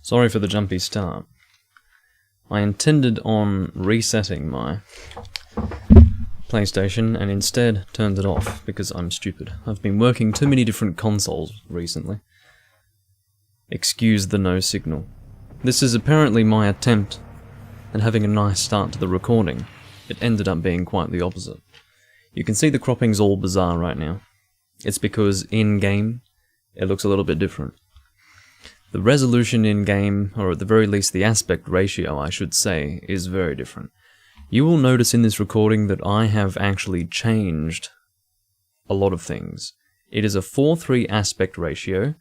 Sorry for the jumpy start. I intended on resetting my PlayStation and instead turned it off because I'm stupid. I've been working too many different consoles recently. Excuse the no signal. This is apparently my attempt at having a nice start to the recording. It ended up being quite the opposite. You can see the cropping's all bizarre right now. It's because in-game, it looks a little bit different. The resolution in-game, or at the very least the aspect ratio I should say, is very different. You will notice in this recording that I have actually changed a lot of things. It is a 4:3 aspect ratio,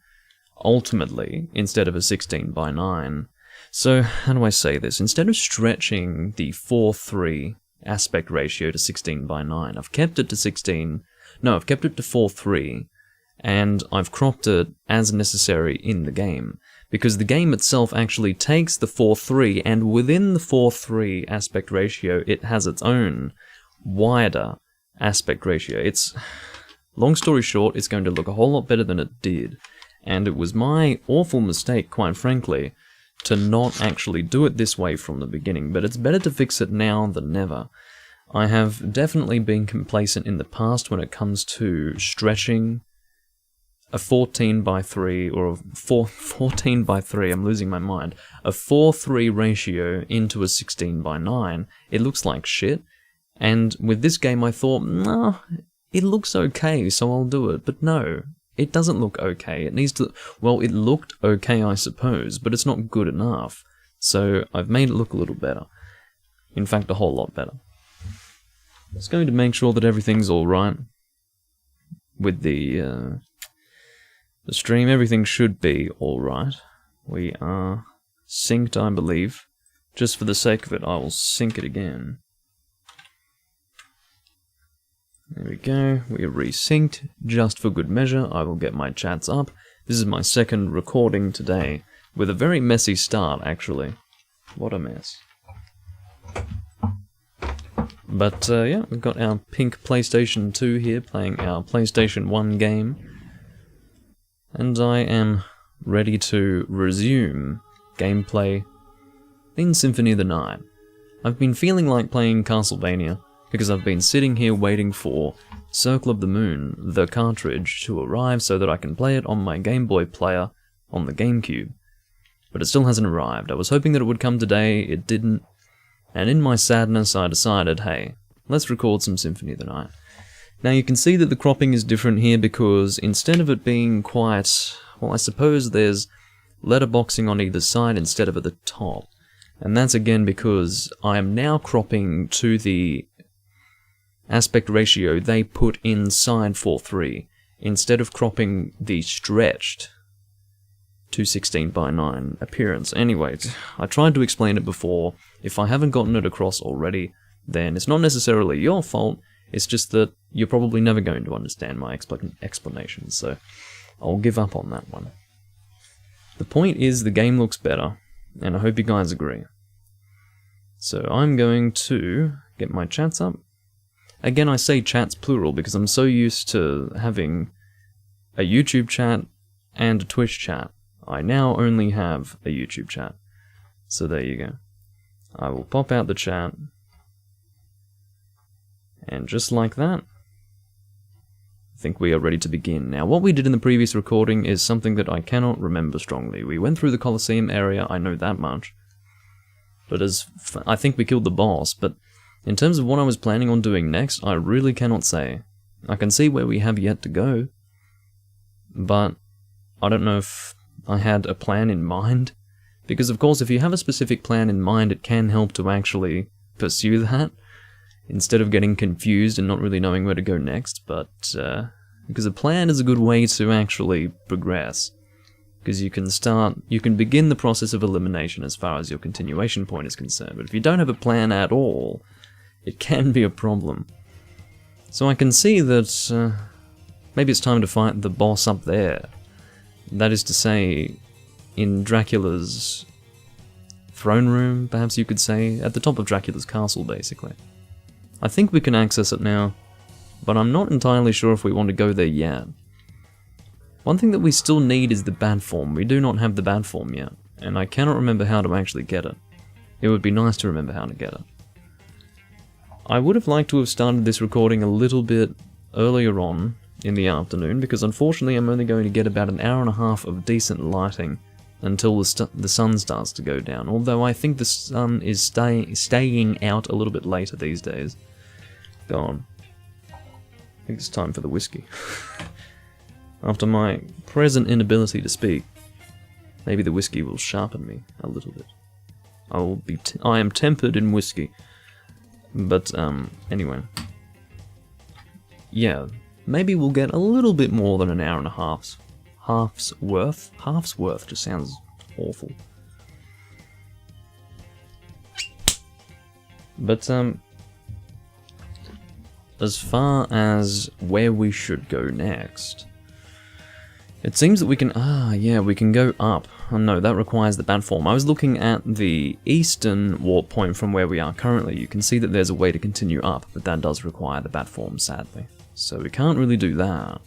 ultimately, instead of a 16:9. So, how do I say this? Instead of stretching the 4:3 aspect ratio to 16:9, I've kept it to 4:3, and I've cropped it as necessary in the game, because the game itself actually takes the 4:3, and within the 4:3 aspect ratio, it has its own wider aspect ratio. Long story short, it's going to look a whole lot better than it did, and it was my awful mistake, quite frankly, to not actually do it this way from the beginning, but it's better to fix it now than never. I have definitely been complacent in the past when it comes to stretching a 14:3 or a 14:3, I'm losing my mind, a 4:3 ratio into a 16:9. It looks like shit, and with this game I thought, nah, it looks okay, so I'll do it, but no. It doesn't look okay. It needs to... Well, it looked okay, I suppose, but it's not good enough. So I've made it look a little better. In fact, a whole lot better. Just going to make sure that everything's alright. With the stream, everything should be alright. We are synced, I believe. Just for the sake of it, I will sync it again. There we go, we are resynced, just for good measure. I will get my chats up. This is my second recording today, with a very messy start, actually. What a mess. But, yeah, we've got our pink PlayStation 2 here, playing our PlayStation 1 game. And I am ready to resume gameplay in Symphony of the Night. I've been feeling like playing Castlevania, because I've been sitting here waiting for Circle of the Moon, the cartridge, to arrive so that I can play it on my Game Boy player on the GameCube. But it still hasn't arrived. I was hoping that it would come today, it didn't, and in my sadness I decided, hey, let's record some Symphony of the Night. Now you can see that the cropping is different here because instead of it being quite, well, I suppose there's letterboxing on either side instead of at the top. And that's again because I am now cropping to the aspect ratio they put inside 4:3, instead of cropping the stretched to 16:9 appearance. Anyway, I tried to explain it before. If I haven't gotten it across already, then it's not necessarily your fault, it's just that you're probably never going to understand my explanations, so I'll give up on that one. The point is, the game looks better, and I hope you guys agree. So I'm going to get my chats up. Again, I say chats plural because I'm so used to having a YouTube chat and a Twitch chat. I now only have a YouTube chat. So there you go. I will pop out the chat. And just like that, I think we are ready to begin. Now, what we did in the previous recording is something that I cannot remember strongly. We went through the Colosseum area, I know that much. But I think we killed the boss, but in terms of what I was planning on doing next, I really cannot say. I can see where we have yet to go, but I don't know if I had a plan in mind, because of course if you have a specific plan in mind it can help to actually pursue that, instead of getting confused and not really knowing where to go next, but because a plan is a good way to actually progress. Because you can begin the process of elimination as far as your continuation point is concerned, but if you don't have a plan at all, it can be a problem. So I can see that maybe it's time to fight the boss up there. That is to say, in Dracula's throne room, perhaps you could say, at the top of Dracula's castle, basically. I think we can access it now, but I'm not entirely sure if we want to go there yet. One thing that we still need is the bat form. We do not have the bat form yet. and I cannot remember how to actually get it. It would be nice to remember how to get it. I would have liked to have started this recording a little bit earlier on in the afternoon, because unfortunately I'm only going to get about an hour and a half of decent lighting until the sun starts to go down, although I think the sun is staying out a little bit later these days. Go on. I think it's time for the whiskey. After my present inability to speak, maybe the whiskey will sharpen me a little bit. I am tempered in whiskey. But, anyway. Yeah, maybe we'll get a little bit more than an hour and a half's worth. Half's worth just sounds awful. But, as far as where we should go next, it seems that we can, we can go up. Oh no, that requires the platform. I was looking at the eastern warp point from where we are currently. You can see that there's a way to continue up, but that does require the platform, sadly. So we can't really do that.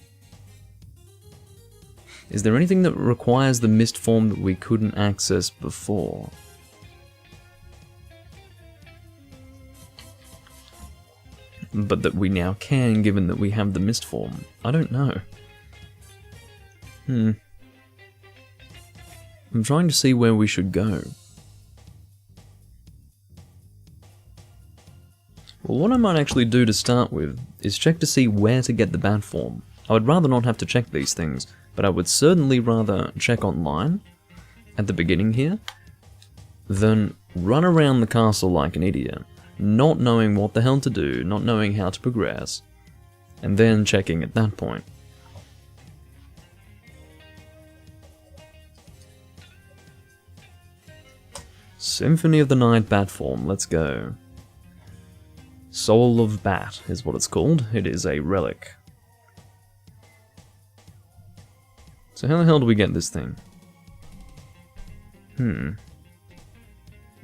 Is there anything that requires the mist form that we couldn't access before? But that we now can, given that we have the mist form? I don't know. I'm trying to see where we should go. Well, what I might actually do to start with is check to see where to get the bat form. I would rather not have to check these things, but I would certainly rather check online at the beginning here than run around the castle like an idiot, not knowing what the hell to do, not knowing how to progress, and then checking at that point. Symphony of the Night bat form, let's go. Soul of Bat is what it's called. It is a relic. So how the hell do we get this thing?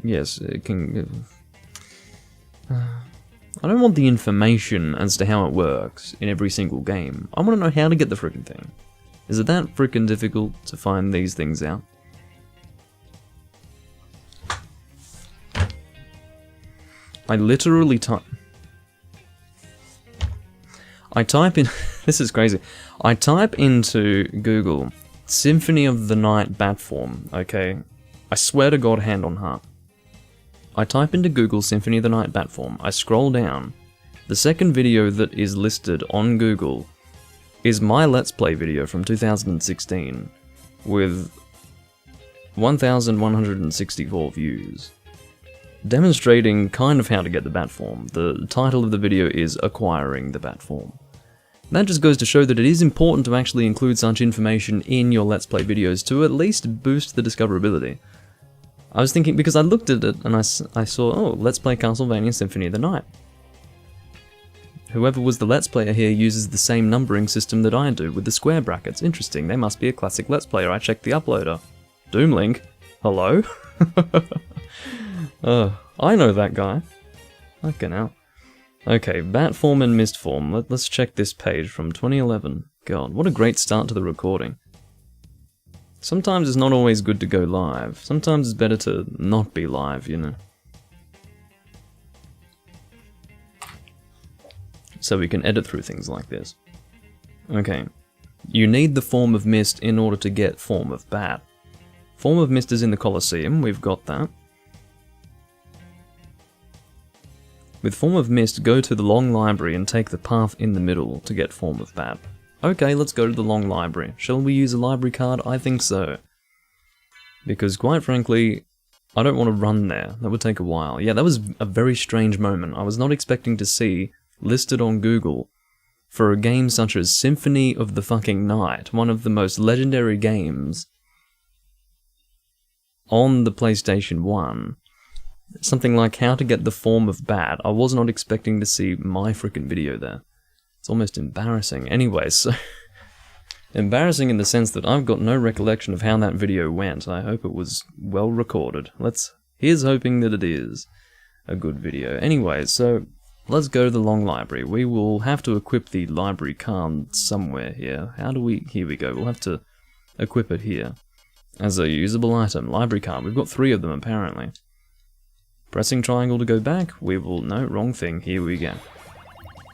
Yes, it can... I don't want the information as to how it works in every single game. I want to know how to get the frickin' thing. Is it that frickin' difficult to find these things out? I literally type in... This is crazy. I type into Google, Symphony of the Night bat form, okay? I swear to God, hand on heart. I type into Google Symphony of the Night bat form, I scroll down. The second video that is listed on Google is my Let's Play video from 2016 with 1,164 views, demonstrating kind of how to get the bat form. The title of the video is Acquiring the Bat Form. That just goes to show that it is important to actually include such information in your Let's Play videos to at least boost the discoverability. I was thinking, because I looked at it and I saw, oh, Let's Play Castlevania Symphony of the Night. Whoever was the Let's Player here uses the same numbering system that I do with the square brackets. Interesting, they must be a classic Let's Player. I checked the uploader. Doomlink? Hello? I know that guy. Fucking hell. Okay, bat form and mist form. Let's check this page from 2011. God, what a great start to the recording. Sometimes it's not always good to go live. Sometimes it's better to not be live, you know. So we can edit through things like this. Okay. You need the form of mist in order to get form of bat. Form of mist is in the Colosseum, we've got that. With form of mist, go to the long library and take the path in the middle to get form of bat. Okay, let's go to the long library. Shall we use a library card? I think so. Because quite frankly, I don't want to run there. That would take a while. Yeah, that was a very strange moment. I was not expecting to see listed on Google for a game such as Symphony of the fucking Night, one of the most legendary games on the PlayStation 1. Something like how to get the form of bat. I was not expecting to see my frickin' video there. It's almost embarrassing. Anyway, so... embarrassing in the sense that I've got no recollection of how that video went. I hope it was well recorded. Here's hoping that it is a good video. Anyway, so let's go to the long library. We will have to equip the library card somewhere here. How do we... Here we go. We'll have to equip it here. as a usable item. Library card. We've got 3 of them, apparently. Pressing triangle to go back. We will... No, wrong thing. Here we go.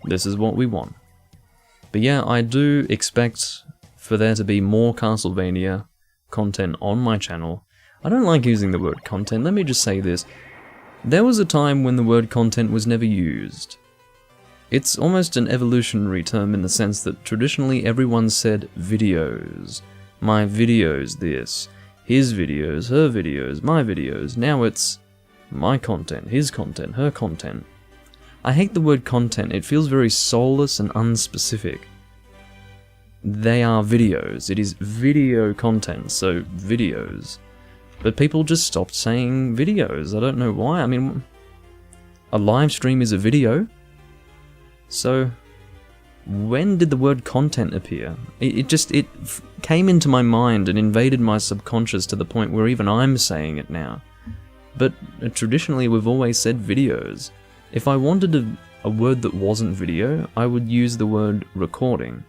This is what we want. But yeah, I do expect for there to be more Castlevania content on my channel. I don't like using the word content. Let me just say this. There was a time when the word content was never used. It's almost an evolutionary term in the sense that traditionally everyone said videos. My videos this. His videos, her videos, my videos. Now it's my content, his content, her content. I hate the word content. It feels very soulless and unspecific. They are videos. It is video content, so videos. But people just stopped saying videos. I don't know why. I mean, a live stream is a video. So, when did the word content appear? It came into my mind and invaded my subconscious to the point where even I'm saying it now. But traditionally we've always said videos. If I wanted a word that wasn't video, I would use the word recording.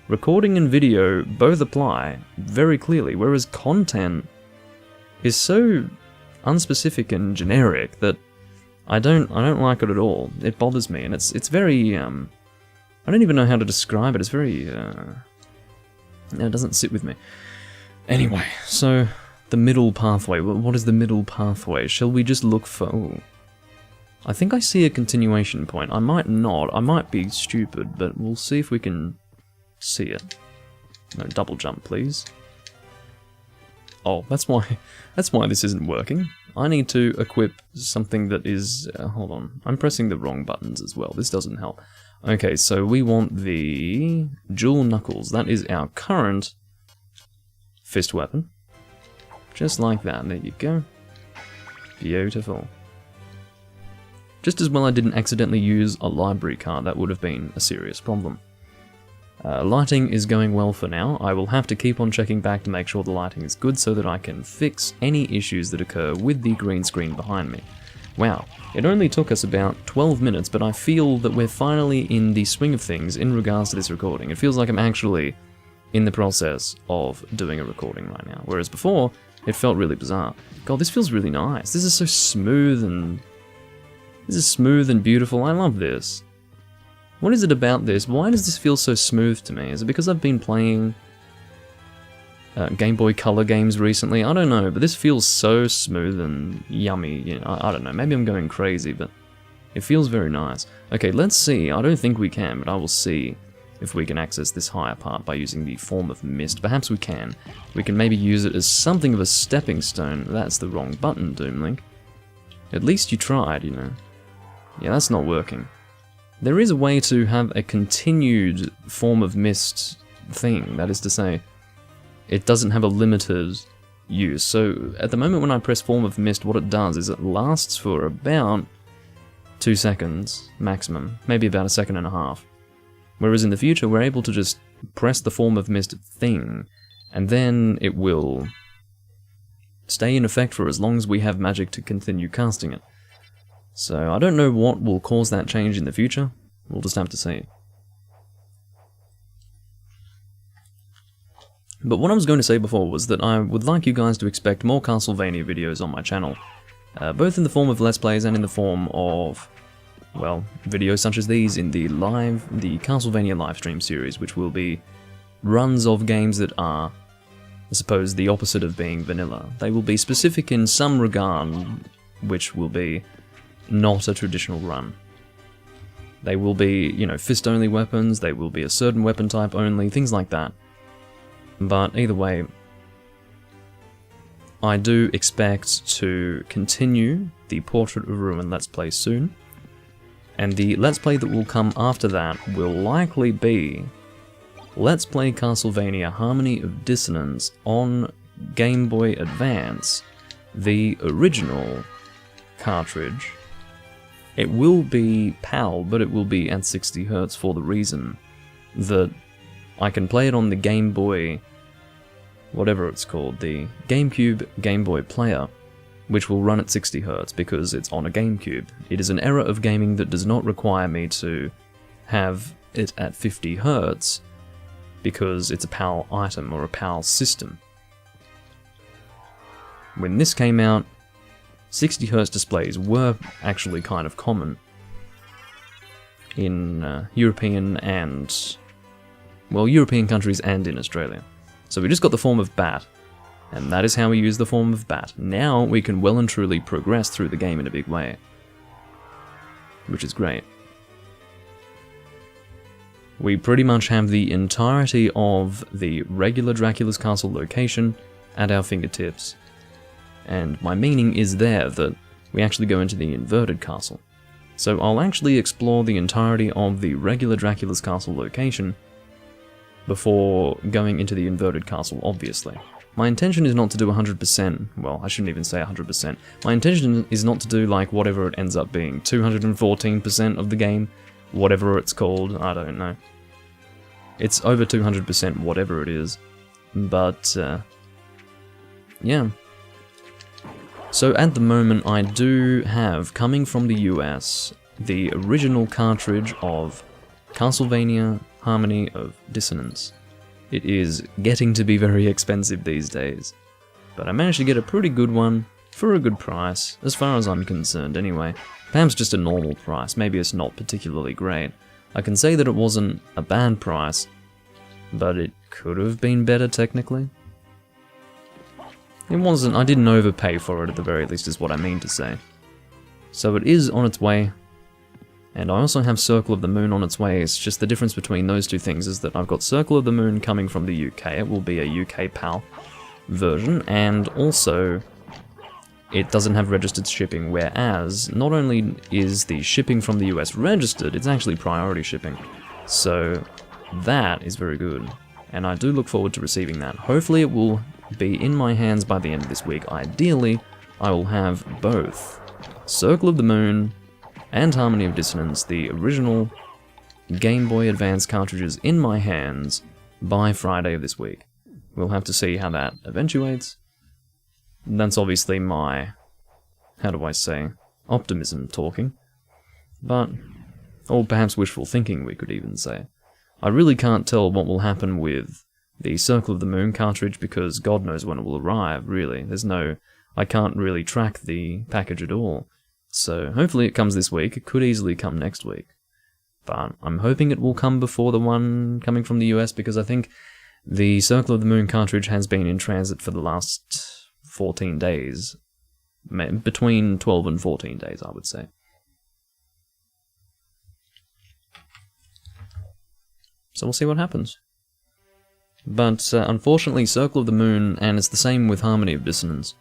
Recording and video both apply very clearly, whereas content is so unspecific and generic that I don't like it at all. It bothers me, and it's very I don't even know how to describe it. It's very it doesn't sit with me. Anyway, so the middle pathway. What is the middle pathway? Shall we just look for? Ooh. I think I see a continuation point. I might not. I might be stupid, but we'll see if we can see it. No, double jump, please. Oh, that's why this isn't working. I need to equip something that is... hold on. I'm pressing the wrong buttons as well. This doesn't help. Okay, so we want the dual knuckles. That is our current fist weapon. Just like that. There you go. Beautiful. Just as well I didn't accidentally use a library card. That would have been a serious problem. Lighting is going well for now. I will have to keep on checking back to make sure the lighting is good so that I can fix any issues that occur with the green screen behind me. Wow, it only took us about 12 minutes, but I feel that we're finally in the swing of things in regards to this recording. It feels like I'm actually in the process of doing a recording right now, whereas before, it felt really bizarre. God, this feels really nice. This is so smooth and... This is smooth and beautiful. I love this. What is it about this? Why does this feel so smooth to me? Is it because I've been playing Game Boy Color games recently? I don't know, but this feels so smooth and yummy. You know, I don't know, maybe I'm going crazy, but it feels very nice. Okay, let's see. I don't think we can, but I will see if we can access this higher part by using the form of mist. Perhaps we can. We can maybe use it as something of a stepping stone. That's the wrong button, Doomlink. At least you tried, you know. Yeah, that's not working. There is a way to have a continued form of mist thing, that is to say, it doesn't have a limited use. So at the moment when I press form of mist, what it does is it lasts for about 2 seconds maximum, maybe about 1.5 seconds. Whereas in the future we're able to just press the form of mist thing, and then it will stay in effect for as long as we have magic to continue casting it. So I don't know what will cause that change in the future. We'll just have to see. But what I was going to say before was that I would like you guys to expect more Castlevania videos on my channel. Both in the form of Let's Plays and in the form of, well, videos such as these in the Castlevania livestream series, which will be runs of games that are, I suppose, the opposite of being vanilla. They will be specific in some regard, which will be not a traditional run. They will be, you know, fist-only weapons, they will be a certain weapon type only, things like that. But either way, I do expect to continue the Portrait of Ruin Let's Play soon, and the Let's Play that will come after that will likely be Let's Play Castlevania Harmony of Dissonance on Game Boy Advance, the original cartridge. It will be PAL, but it will be at 60 Hz for the reason that I can play it on the Game Boy, whatever it's called, the GameCube Game Boy player, which will run at 60 Hz because it's on a GameCube. It is an era of gaming that does not require me to have it at 50 Hz because it's a PAL item or a PAL system. when this came out, 60Hz displays were actually kind of common in European countries and in Australia. So we just got the form of bat, and that is how we use the form of bat. Now we can well and truly progress through the game in a big way, which is great. We pretty much have the entirety of the regular Dracula's Castle location at our fingertips, and my meaning is there that we actually go into the inverted castle. So I'll actually explore the entirety of the regular Dracula's Castle location before going into the inverted castle, obviously. My intention is not to do 100%, well, I shouldn't even say 100%. My intention is not to do like whatever it ends up being, 214% of the game, whatever it's called, I don't know. It's over 200% whatever it is, but yeah. So at the moment I do have, coming from the US, the original cartridge of Castlevania Harmony of Dissonance. It is getting to be very expensive these days, but I managed to get a pretty good one for a good price, as far as I'm concerned anyway. Perhaps just a normal price, maybe it's not particularly great. I can say that it wasn't a bad price, but it could have been better technically. It wasn't, I didn't overpay for it at the very least is what I mean to say. So it is on its way, and I also have Circle of the Moon on its way. It's just the difference between those two things is that I've got Circle of the Moon coming from the UK, it will be a UK PAL version, and also it doesn't have registered shipping, whereas not only is the shipping from the US registered, it's actually priority shipping. So that is very good, and I do look forward to receiving that. Hopefully it will be in my hands by the end of this week. Ideally, I will have both Circle of the Moon and Harmony of Dissonance, the original Game Boy Advance cartridges, in my hands by Friday of this week. We'll have to see how that eventuates. That's obviously my, how do I say, optimism talking. But, or perhaps wishful thinking we could even say. I really can't tell what will happen with the Circle of the Moon cartridge because God knows when it will arrive, really. There's no, I can't really track the package at all. So hopefully it comes this week. It could easily come next week. But I'm hoping it will come before the one coming from the US because I think the Circle of the Moon cartridge has been in transit for the last 14 days. Between 12 and 14 days, I would say. So we'll see what happens. But unfortunately, Circle of the Moon, and it's the same with Harmony of Dissonance.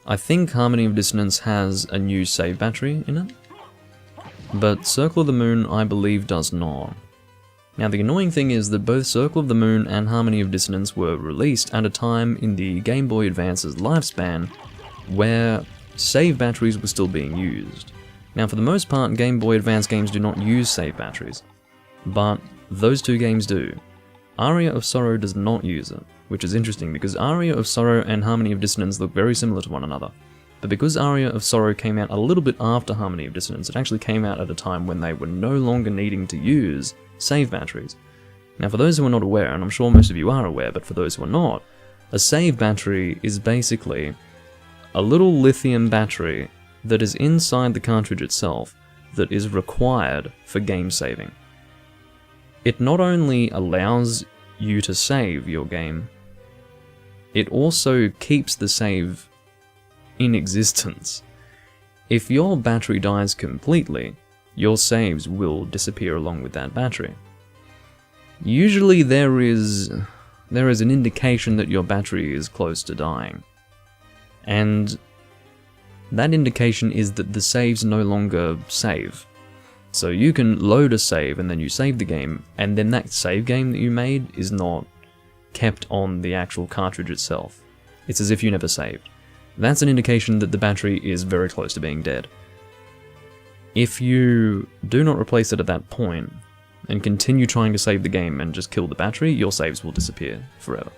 I think Harmony of Dissonance has a new save battery in it, but Circle of the Moon, I believe, does not. Now, the annoying thing is that both Circle of the Moon and Harmony of Dissonance were released at a time in the Game Boy Advance's lifespan where save batteries were still being used. Now, for the most part, Game Boy Advance games do not use save batteries, but those two games do. Aria of Sorrow does not use it, which is interesting because Aria of Sorrow and Harmony of Dissonance look very similar to one another. But because Aria of Sorrow came out a little bit after Harmony of Dissonance, it actually came out at a time when they were no longer needing to use save batteries. Now, for those who are not aware, and I'm sure most of you are aware, but for those who are not, a save battery is basically a little lithium battery that is inside the cartridge itself that is required for game saving. It not only allows you to save your game, it also keeps the save in existence. If your battery dies completely, your saves will disappear along with that battery. Usually there is an indication that your battery is close to dying, and that indication is that the saves no longer save. So you can load a save and then you save the game, and then that save game that you made is not kept on the actual cartridge itself. It's as if you never saved. That's an indication that the battery is very close to being dead. If you do not replace it at that point, and continue trying to save the game and just kill the battery, your saves will disappear forever.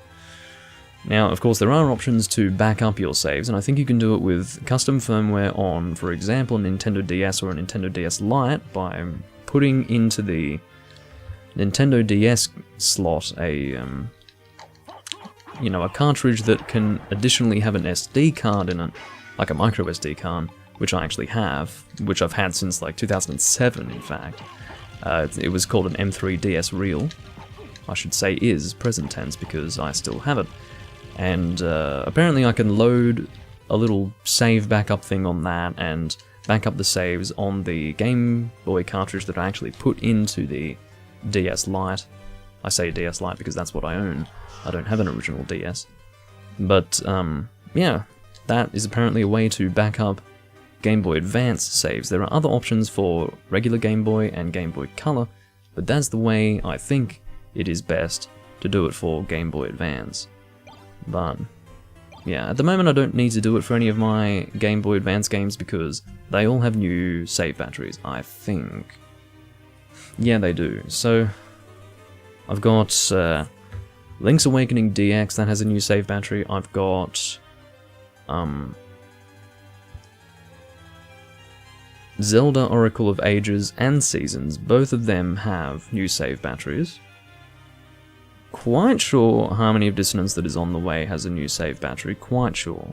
Now, of course, there are options to back up your saves, and I think you can do it with custom firmware on, for example, a Nintendo DS or a Nintendo DS Lite by putting into the Nintendo DS slot a you know, a cartridge that can additionally have an SD card in it, like a micro SD card, which I actually have, which I've had since like 2007 in fact. It was called an M3 DS Real. I should say is present tense because I still have it. And apparently I can load a little save backup thing on that and back up the saves on the Game Boy cartridge that I actually put into the DS Lite. I say DS Lite because that's what I own. I don't have an original DS. But, yeah, that is apparently a way to back up Game Boy Advance saves. There are other options for regular Game Boy and Game Boy Color, but that's the way I think it is best to do it for Game Boy Advance. But, yeah, at the moment I don't need to do it for any of my Game Boy Advance games because they all have new save batteries, I think. Yeah, they do. So, I've got Link's Awakening DX, that has a new save battery. I've got Zelda Oracle of Ages and Seasons, both of them have new save batteries. Quite sure Harmony of Dissonance that is on the way has a new save battery, quite sure.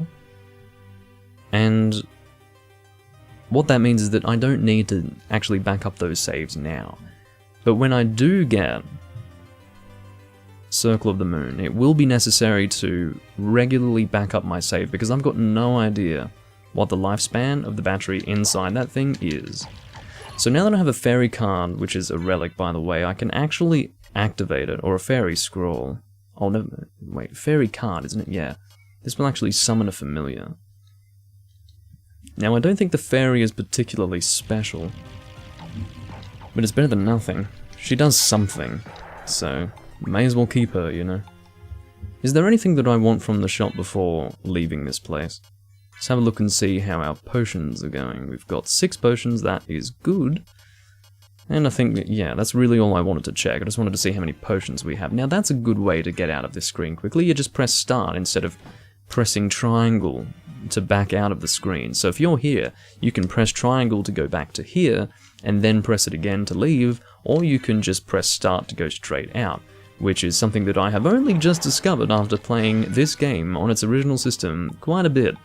And what that means is that I don't need to actually back up those saves now. But when I do get Circle of the Moon, it will be necessary to regularly back up my save because I've got no idea what the lifespan of the battery inside that thing is. So now that I have a fairy card, which is a relic by the way, I can actually activate it, or a fairy scroll. Oh no, wait, fairy card, isn't it? Yeah. This will actually summon a familiar. Now I don't think the fairy is particularly special, but it's better than nothing. She does something, so may as well keep her, you know. Is there anything that I want from the shop before leaving this place? Let's have a look and see how our potions are going. We've got 6 potions, that is good. And I think, yeah, that's really all I wanted to check. I just wanted to see how many potions we have. Now that's a good way to get out of this screen quickly. You just press start instead of pressing triangle to back out of the screen. So if you're here, you can press triangle to go back to here, and then press it again to leave, or you can just press start to go straight out, which is something that I have only just discovered after playing this game on its original system quite a bit,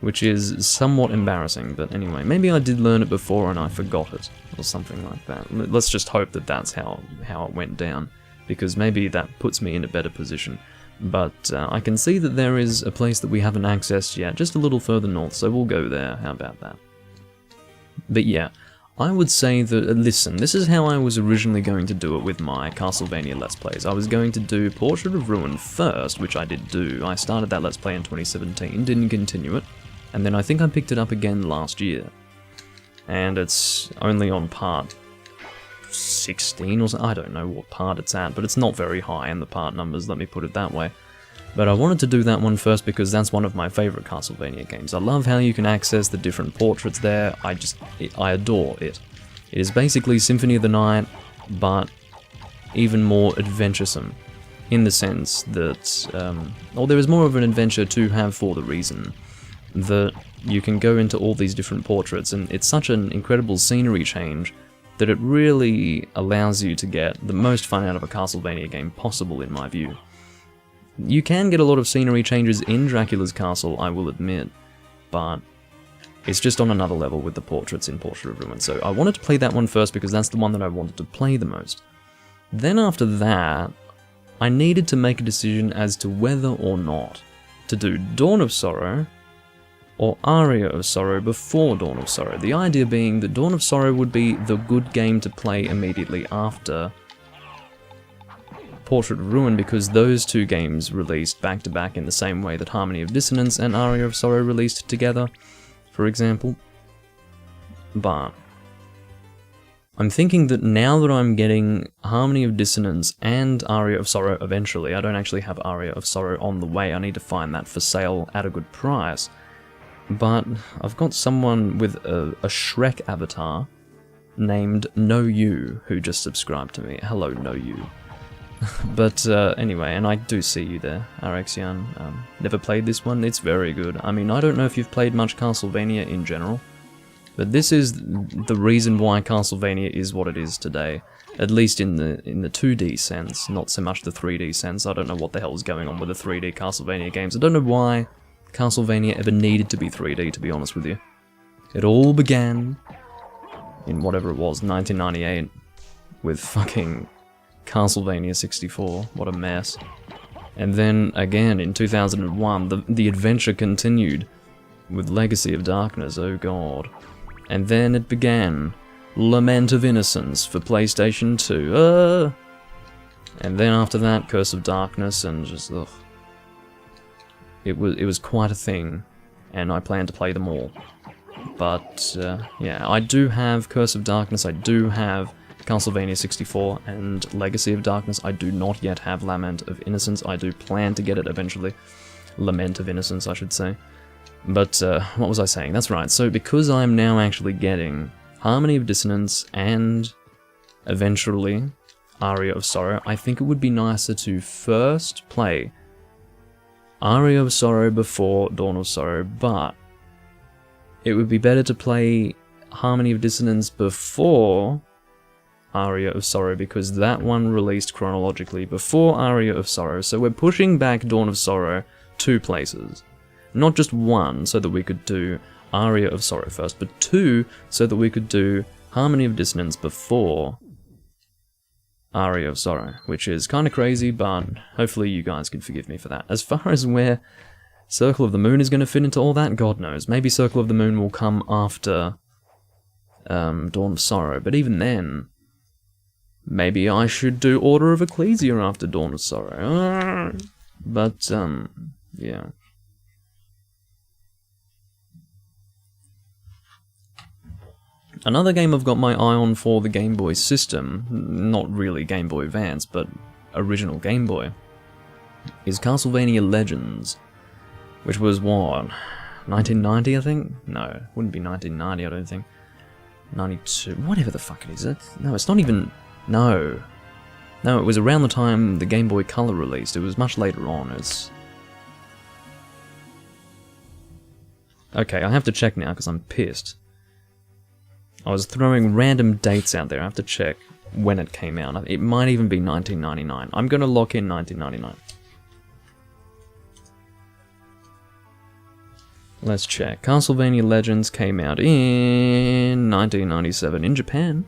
which is somewhat embarrassing, but anyway, maybe I did learn it before and I forgot it, or something like that. Let's just hope that that's how it went down, because maybe that puts me in a better position. But I can see that there is a place that we haven't accessed yet, just a little further north, so we'll go there, how about that? But yeah, I would say that, listen, this is how I was originally going to do it with my Castlevania Let's Plays. I was going to do Portrait of Ruin first, which I did do. I started that Let's Play in 2017, didn't continue it. And then I think I picked it up again last year. And it's only on part 16 or so, I don't know what part it's at, but it's not very high in the part numbers, let me put it that way. But I wanted to do that one first because that's one of my favourite Castlevania games. I love how you can access the different portraits there, I adore it. It is basically Symphony of the Night, but even more adventuresome. In the sense that, there is more of an adventure to have for the reason that you can go into all these different portraits, and it's such an incredible scenery change that it really allows you to get the most fun out of a Castlevania game possible, in my view. You can get a lot of scenery changes in Dracula's Castle, I will admit, but it's just on another level with the portraits in Portrait of Ruin. So I wanted to play that one first because that's the one that I wanted to play the most. Then after that, I needed to make a decision as to whether or not to do Dawn of Sorrow or Aria of Sorrow before Dawn of Sorrow. The idea being that Dawn of Sorrow would be the good game to play immediately after Portrait of Ruin, because those two games released back to back in the same way that Harmony of Dissonance and Aria of Sorrow released together, for example. But I'm thinking that now that I'm getting Harmony of Dissonance and Aria of Sorrow eventually, I don't actually have Aria of Sorrow on the way, I need to find that for sale at a good price. But I've got someone with a Shrek avatar named No You who just subscribed to me. Hello, No You. But anyway, and I do see you there, Arexian. Never played this one, it's very good. I mean, I don't know if you've played much Castlevania in general, But this is the reason why Castlevania is what it is today. At least in the 2D sense, not so much the 3D sense. I don't know what the hell is going on with the 3D Castlevania games. I don't know why Castlevania ever needed to be 3D, to be honest with you. It all began in whatever it was, 1998, with fucking Castlevania 64. What a mess. And then, again, in 2001, the adventure continued with Legacy of Darkness, oh god. And then it began Lament of Innocence for PlayStation 2. And then after that, Curse of Darkness, and just, ugh. It was quite a thing, and I plan to play them all. But, yeah, I do have Curse of Darkness, I do have Castlevania 64, and Legacy of Darkness. I do not yet have Lament of Innocence. I do plan to get it eventually. Lament of Innocence, I should say. But, what was I saying? That's right, so because I'm now actually getting Harmony of Dissonance and, eventually, Aria of Sorrow, I think it would be nicer to first play Aria of Sorrow before Dawn of Sorrow, but it would be better to play Harmony of Dissonance before Aria of Sorrow, because that one released chronologically before Aria of Sorrow, so we're pushing back Dawn of Sorrow 2 places. Not just 1, so that we could do Aria of Sorrow first, but 2, so that we could do Harmony of Dissonance before Aria of Sorrow, which is kind of crazy, but hopefully you guys can forgive me for that. As far as where Circle of the Moon is going to fit into all that, God knows. Maybe Circle of the Moon will come after Dawn of Sorrow, but even then, maybe I should do Order of Ecclesia after Dawn of Sorrow. But, yeah. Another game I've got my eye on for the Game Boy system, not really Game Boy Advance, but original Game Boy, is Castlevania Legends, which was, what, 1990, I think? No, wouldn't be 1990, I don't think. 92, whatever the fuck it is. No, it's not even... No, it was around the time the Game Boy Color released. It was much later on. It's... Okay, I have to check now because I'm pissed. I was throwing random dates out there. I have to check when it came out. It might even be 1999. I'm going to lock in 1999. Let's check. Castlevania Legends came out in 1997 in Japan.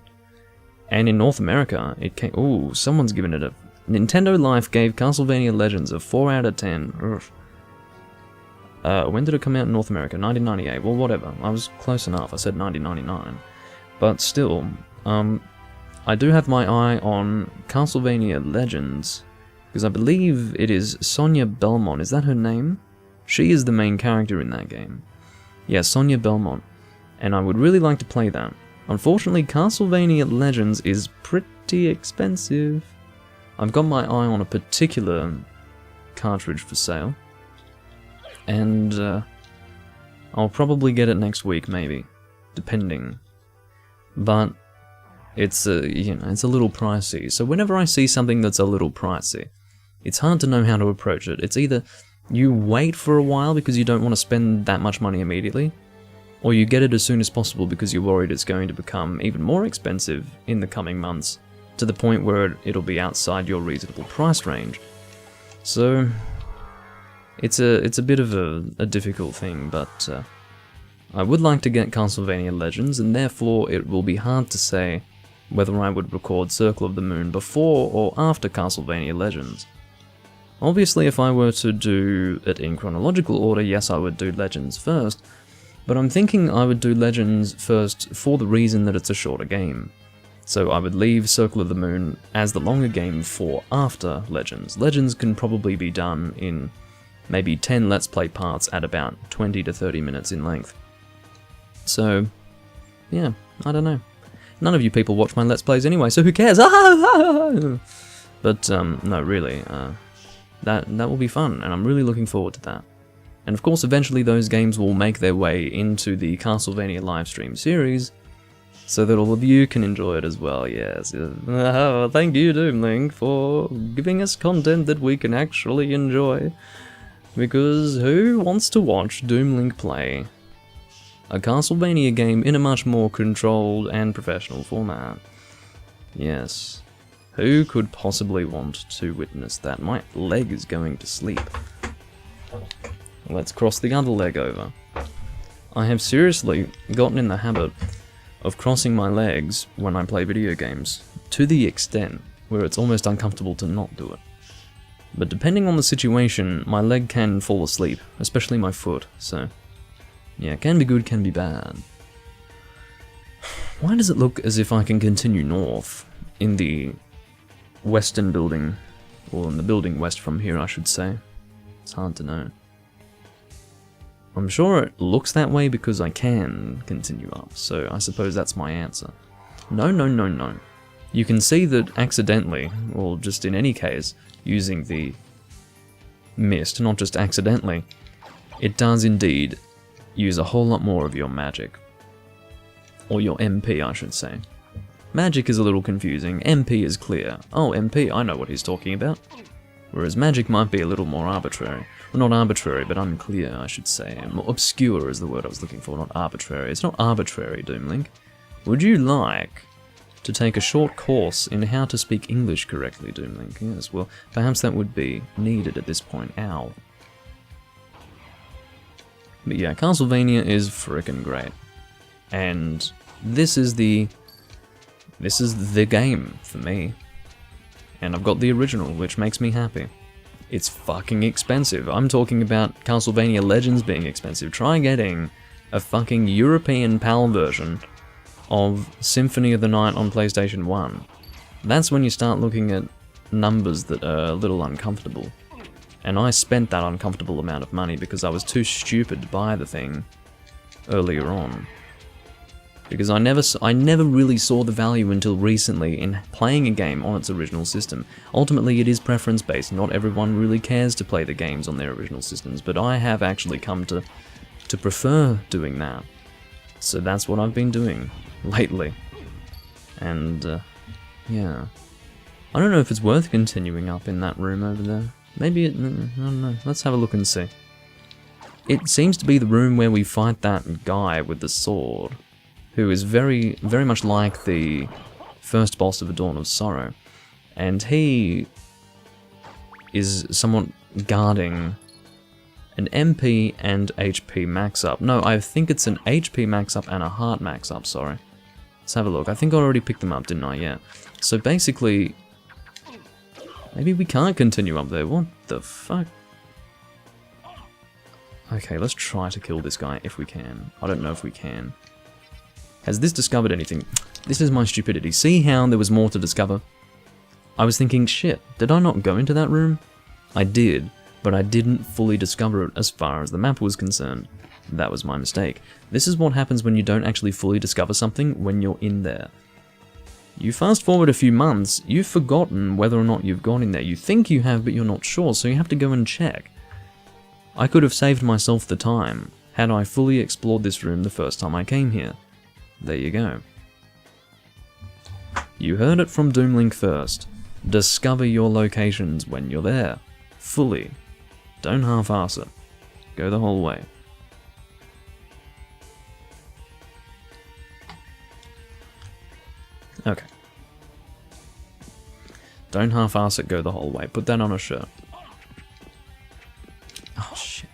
And in North America, it came... Ooh, someone's given it a... Nintendo Life gave Castlevania Legends a 4 out of 10. When did it come out in North America? 1998. Well, whatever. I was close enough. I said 1999. But still, I do have my eye on Castlevania Legends, because I believe it is Sonia Belmont. Is that her name? She is the main character in that game. Yeah, Sonia Belmont. And I would really like to play that. Unfortunately, Castlevania Legends is pretty expensive. I've got my eye on a particular cartridge for sale. And I'll probably get it next week, maybe. Depending. But it's it's a little pricey. So whenever I see something that's a little pricey, it's hard to know how to approach it. It's either you wait for a while because you don't want to spend that much money immediately, or you get it as soon as possible because you're worried it's going to become even more expensive in the coming months, to the point where it'll be outside your reasonable price range. So it's a bit of a difficult thing, but I would like to get Castlevania Legends, and therefore it will be hard to say whether I would record Circle of the Moon before or after Castlevania Legends. Obviously, if I were to do it in chronological order, yes, I would do Legends first, but I'm thinking I would do Legends first for the reason that it's a shorter game. So I would leave Circle of the Moon as the longer game for after Legends. Legends can probably be done in maybe 10 Let's Play parts at about 20 to 30 minutes in length. So, yeah, I don't know. None of you people watch my Let's Plays anyway, so who cares? But, no, really, that will be fun, and I'm really looking forward to that. And of course, eventually those games will make their way into the Castlevania livestream series, so that all of you can enjoy it as well, yes. Thank you, Doomlink, for giving us content that we can actually enjoy. Because who wants to watch Doomlink play a Castlevania game in a much more controlled and professional format. Yes. Who could possibly want to witness that? My leg is going to sleep. Let's cross the other leg over. I have seriously gotten in the habit of crossing my legs when I play video games, to the extent where it's almost uncomfortable to not do it. But depending on the situation, my leg can fall asleep, especially my foot, so... yeah, can be good, can be bad. Why does it look as if I can continue north in the western building, or in the building west from here, I should say? It's hard to know. I'm sure it looks that way because I can continue up, so I suppose that's my answer. No, no, no, no. You can see that accidentally, or just in any case, using the mist, not just accidentally, it does indeed use a whole lot more of your magic. Or your MP, I should say. Magic is a little confusing, MP is clear. Oh, MP, I know what he's talking about. Whereas magic might be a little more arbitrary. Well, not arbitrary, but unclear, I should say. More obscure is the word I was looking for, not arbitrary. It's not arbitrary, Doomlink. Would you like to take a short course in how to speak English correctly, Doomlink? Yes, well, perhaps that would be needed at this point. Ow. But yeah, Castlevania is frickin' great. And this is the game for me. And I've got the original, which makes me happy. It's fucking expensive. I'm talking about Castlevania Legends being expensive. Try getting a fucking European PAL version of Symphony of the Night on PlayStation 1. That's when you start looking at numbers that are a little uncomfortable. And I spent that uncomfortable amount of money because I was too stupid to buy the thing earlier on. Because I never really saw the value until recently in playing a game on its original system. Ultimately, it is preference-based. Not everyone really cares to play the games on their original systems, but I have actually come to prefer doing that. So that's what I've been doing lately. And, yeah. I don't know if it's worth continuing up in that room over there. Maybe it... I don't know. Let's have a look and see. It seems to be the room where we fight that guy with the sword, who is very, very much like the first boss of A Dawn of Sorrow. And he is somewhat guarding an MP and HP max up. No, I think it's an HP max up and a heart max up, sorry. Let's have a look. I think I already picked them up, didn't I? Yeah. So basically, maybe we can't continue up there. What the fuck? Okay, let's try to kill this guy if we can. I don't know if we can. Has this discovered anything? This is my stupidity. See how there was more to discover? I was thinking, shit, did I not go into that room? I did, but I didn't fully discover it as far as the map was concerned. That was my mistake. This is what happens when you don't actually fully discover something when you're in there. You fast forward a few months, you've forgotten whether or not you've gone in there. You think you have, but you're not sure, so you have to go and check. I could have saved myself the time had I fully explored this room the first time I came here. There you go. You heard it from Doomlink first. Discover your locations when you're there. Fully. Don't half-ass it. Go the whole way. Okay. Don't half-ass it, go the whole way. Put that on a shirt. Oh, shit.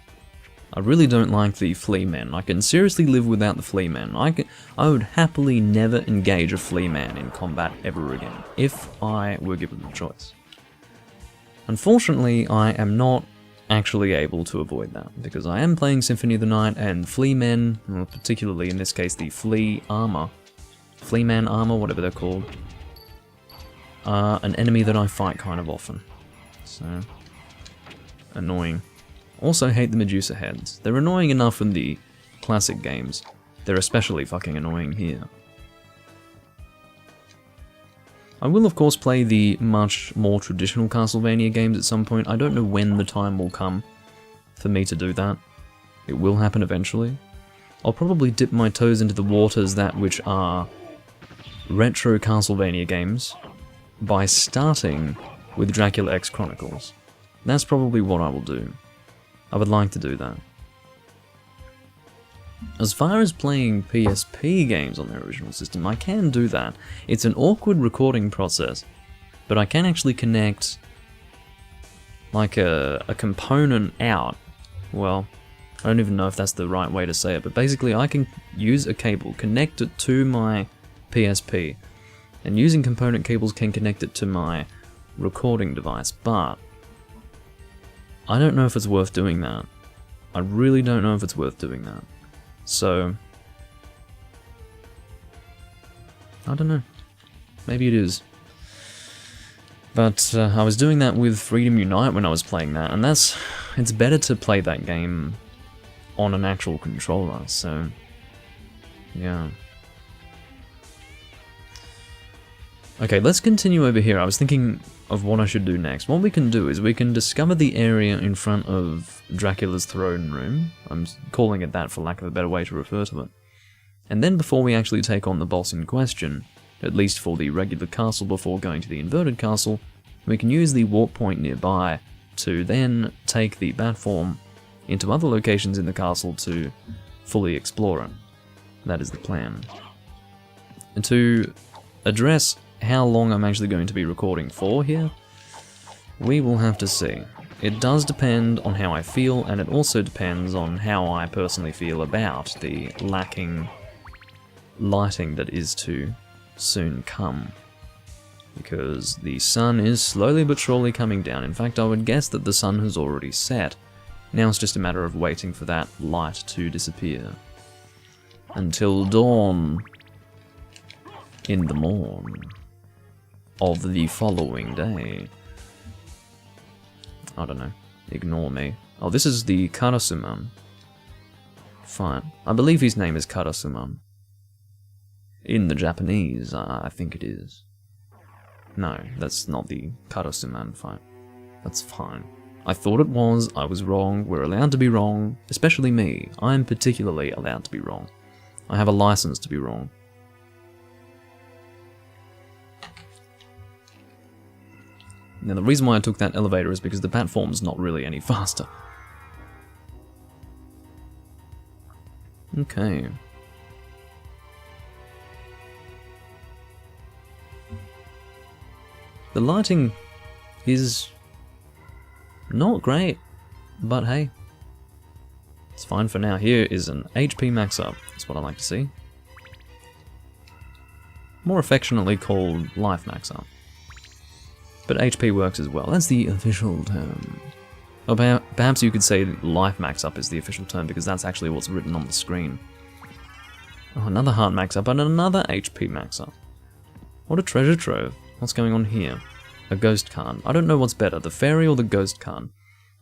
I really don't like the flea men. I can seriously live without the flea men. I would happily never engage a flea man in combat ever again, if I were given the choice. Unfortunately, I am not actually able to avoid that, because I am playing Symphony of the Night, and flea men, well, particularly in this case the flea man armor, whatever they're called, are an enemy that I fight kind of often. So, annoying. Also hate the Medusa heads. They're annoying enough in the classic games. They're especially fucking annoying here. I will of course play the much more traditional Castlevania games at some point. I don't know when the time will come for me to do that. It will happen eventually. I'll probably dip my toes into the waters that which are retro Castlevania games by starting with Dracula X Chronicles. That's probably what I will do. I would like to do that. As far as playing PSP games on their original system, I can do that. It's an awkward recording process, but I can actually connect like a component out. Well, I don't even know if that's the right way to say it, but basically I can use a cable, connect it to my PSP, and using component cables can connect it to my recording device, but I don't know if it's worth doing that. I really don't know if it's worth doing that. So, I don't know. Maybe it is. But I was doing that with Freedom Unite when I was playing that, and it's better to play that game on an actual controller, so yeah. Okay, let's continue over here. I was thinking of what I should do next. What we can do is we can discover the area in front of Dracula's throne room. I'm calling it that for lack of a better way to refer to it. And then before we actually take on the boss in question, at least for the regular castle before going to the inverted castle, we can use the warp point nearby to then take the bat form into other locations in the castle to fully explore it. That is the plan. And to address how long I'm actually going to be recording for here, we will have to see. It does depend on how I feel, and it also depends on how I personally feel about the lacking lighting that is to soon come. Because the sun is slowly but surely coming down. In fact, I would guess that the sun has already set. Now it's just a matter of waiting for that light to disappear. Until dawn in the morn of the following day. I don't know. Ignore me. Oh, this is the Karasuman. Fine. I believe his name is Karasuman. In the Japanese, I think it is. No, that's not the Karasuman. Fine. That's fine. I thought it was, I was wrong, we're allowed to be wrong, especially me. I'm particularly allowed to be wrong. I have a license to be wrong. Now the reason why I took that elevator is because the platform's not really any faster. Okay. The lighting is not great, but hey, it's fine for now. Here is an HP max up, that's what I like to see. More affectionately called life max up. But HP works as well, that's the official term. Or perhaps you could say life max up is the official term because that's actually what's written on the screen. Oh, another heart max up and another HP max up. What a treasure trove. What's going on here? A ghost card. I don't know what's better, the fairy or the ghost card.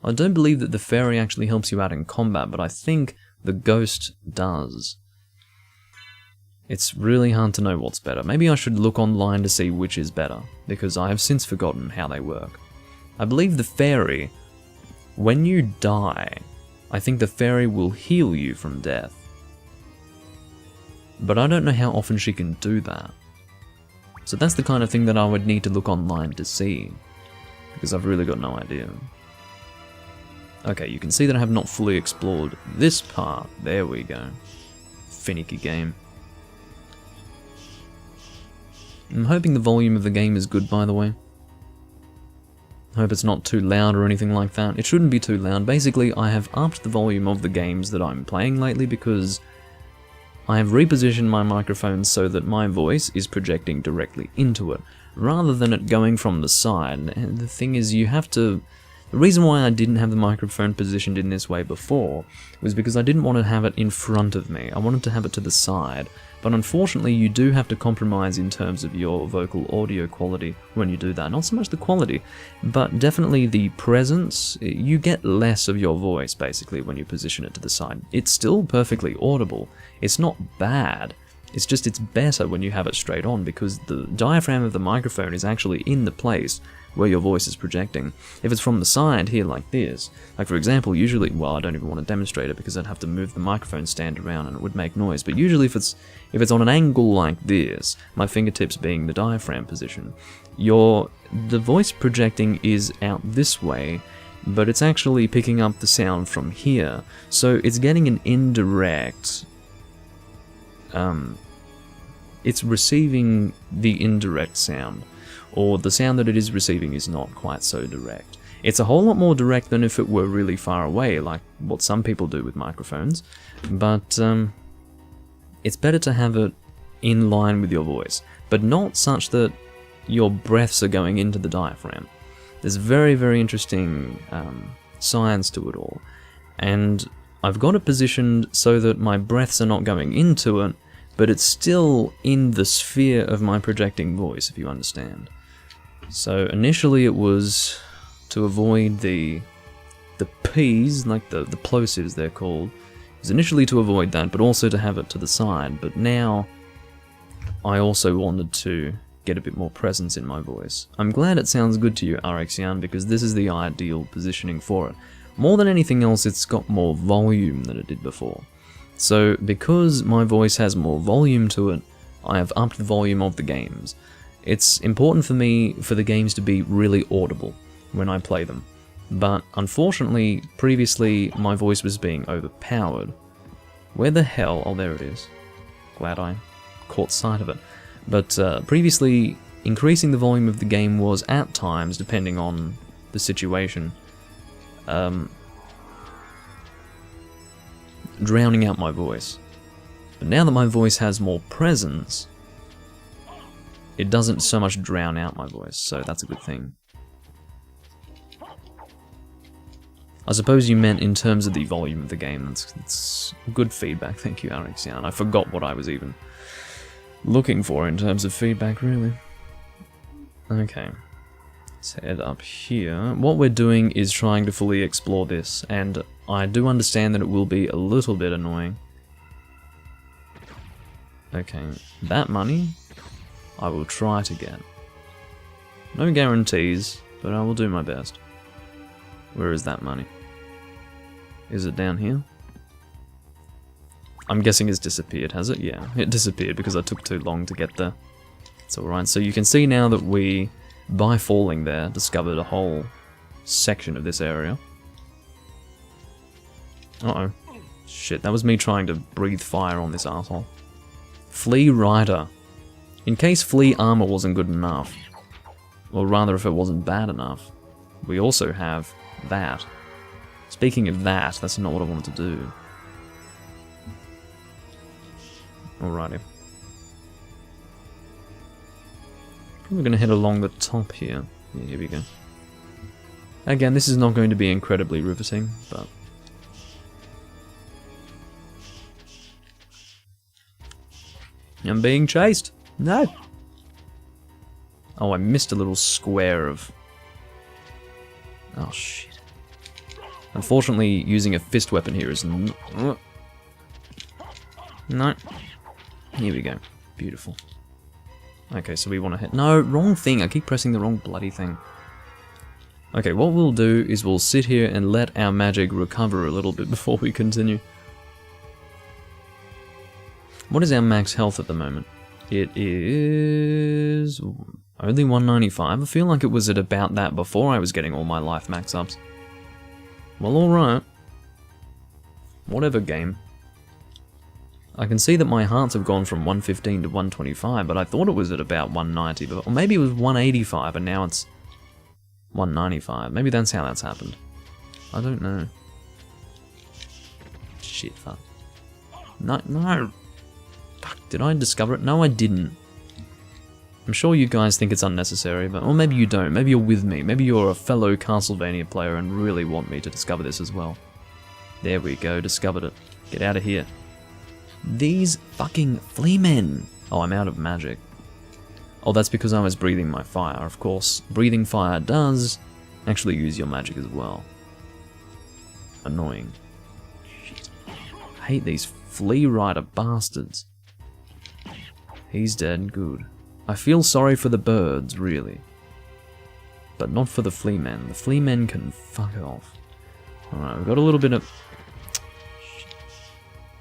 I don't believe that the fairy actually helps you out in combat, but I think the ghost does. It's really hard to know what's better. Maybe I should look online to see which is better, because I have since forgotten how they work. I believe the fairy, when you die, I think the fairy will heal you from death. But I don't know how often she can do that. So that's the kind of thing that I would need to look online to see, because I've really got no idea. Okay, you can see that I have not fully explored this part. There we go. Finicky game. I'm hoping the volume of the game is good, by the way. I hope it's not too loud or anything like that. It shouldn't be too loud. Basically, I have upped the volume of the games that I'm playing lately because I have repositioned my microphone so that my voice is projecting directly into it, rather than it going from the side. And the thing is, you have to... The reason why I didn't have the microphone positioned in this way before was because I didn't want to have it in front of me. I wanted to have it to the side. But unfortunately, you do have to compromise in terms of your vocal audio quality when you do that. Not so much the quality, but definitely the presence. You get less of your voice, basically, when you position it to the side. It's still perfectly audible. It's not bad. It's just it's better when you have it straight on, because the diaphragm of the microphone is actually in the place where your voice is projecting. If it's from the side here like this, like for example, usually, well, I don't even want to demonstrate it because I'd have to move the microphone stand around and it would make noise, but usually if it's on an angle like this, my fingertips being the diaphragm position, the voice projecting is out this way, but it's actually picking up the sound from here. So it's getting an indirect... it's receiving the indirect sound, or the sound that it is receiving is not quite so direct. It's a whole lot more direct than if it were really far away, like what some people do with microphones, but it's better to have it in line with your voice, but not such that your breaths are going into the diaphragm. There's very, very interesting science to it all, and I've got it positioned so that my breaths are not going into it, but it's still in the sphere of my projecting voice, if you understand. So initially it was to avoid the P's, like the plosives they're called. It was initially to avoid that, but also to have it to the side, but now I also wanted to get a bit more presence in my voice. I'm glad it sounds good to you, RXYan, because this is the ideal positioning for it. More than anything else, it's got more volume than it did before. So because my voice has more volume to it, I have upped the volume of the games. It's important for me for the games to be really audible when I play them. But unfortunately, previously my voice was being overpowered. Where the hell? Oh, there it is. Glad I caught sight of it. But previously, increasing the volume of the game was, at times, depending on the situation, drowning out my voice. But now that my voice has more presence, it doesn't so much drown out my voice, so that's a good thing. I suppose you meant in terms of the volume of the game. That's good feedback, thank you, RXYan. I forgot what I was even looking for in terms of feedback, really. Okay, let's head up here. What we're doing is trying to fully explore this, and I do understand that it will be a little bit annoying. Okay, that money I will try to get. No guarantees, but I will do my best. Where is that money? Is it down here? I'm guessing it's disappeared, has it? Yeah, it disappeared because I took too long to get there. It's alright, so you can see now that we, by falling there, discovered a whole section of this area. Uh-oh. Shit, that was me trying to breathe fire on this asshole. Flea Rider. In case Flea Armor wasn't good enough, or rather if it wasn't bad enough, we also have that. Speaking of that, that's not what I wanted to do. Alrighty. We're going to head along the top here. Yeah, here we go. Again, this is not going to be incredibly riveting, but... I'm being chased! No! Oh, I missed a little square of... Oh, shit. Unfortunately, using a fist weapon here is... No. Here we go. Beautiful. Okay, so we want to hit... No, wrong thing. I keep pressing the wrong bloody thing. Okay, what we'll do is we'll sit here and let our magic recover a little bit before we continue. What is our max health at the moment? It is... only 195. I feel like it was at about that before I was getting all my life max ups. Well, alright. Whatever, game. I can see that my hearts have gone from 115 to 125, but I thought it was at about 190, but, or maybe it was 185 and now it's 195. Maybe that's how that's happened. I don't know. Shit, fuck. No, no. Fuck, did I discover it? No, I didn't. I'm sure you guys think it's unnecessary, but, or maybe you don't. Maybe you're with me. Maybe you're a fellow Castlevania player and really want me to discover this as well. There we go, discovered it. Get out of here. These fucking flea men. Oh, I'm out of magic. Oh, that's because I was breathing my fire. Of course, breathing fire does actually use your magic as well. Annoying. Shit. I hate these flea rider bastards. He's dead, good. I feel sorry for the birds, really. But not for the flea men. The flea men can fuck off. Alright, we've got a little bit of...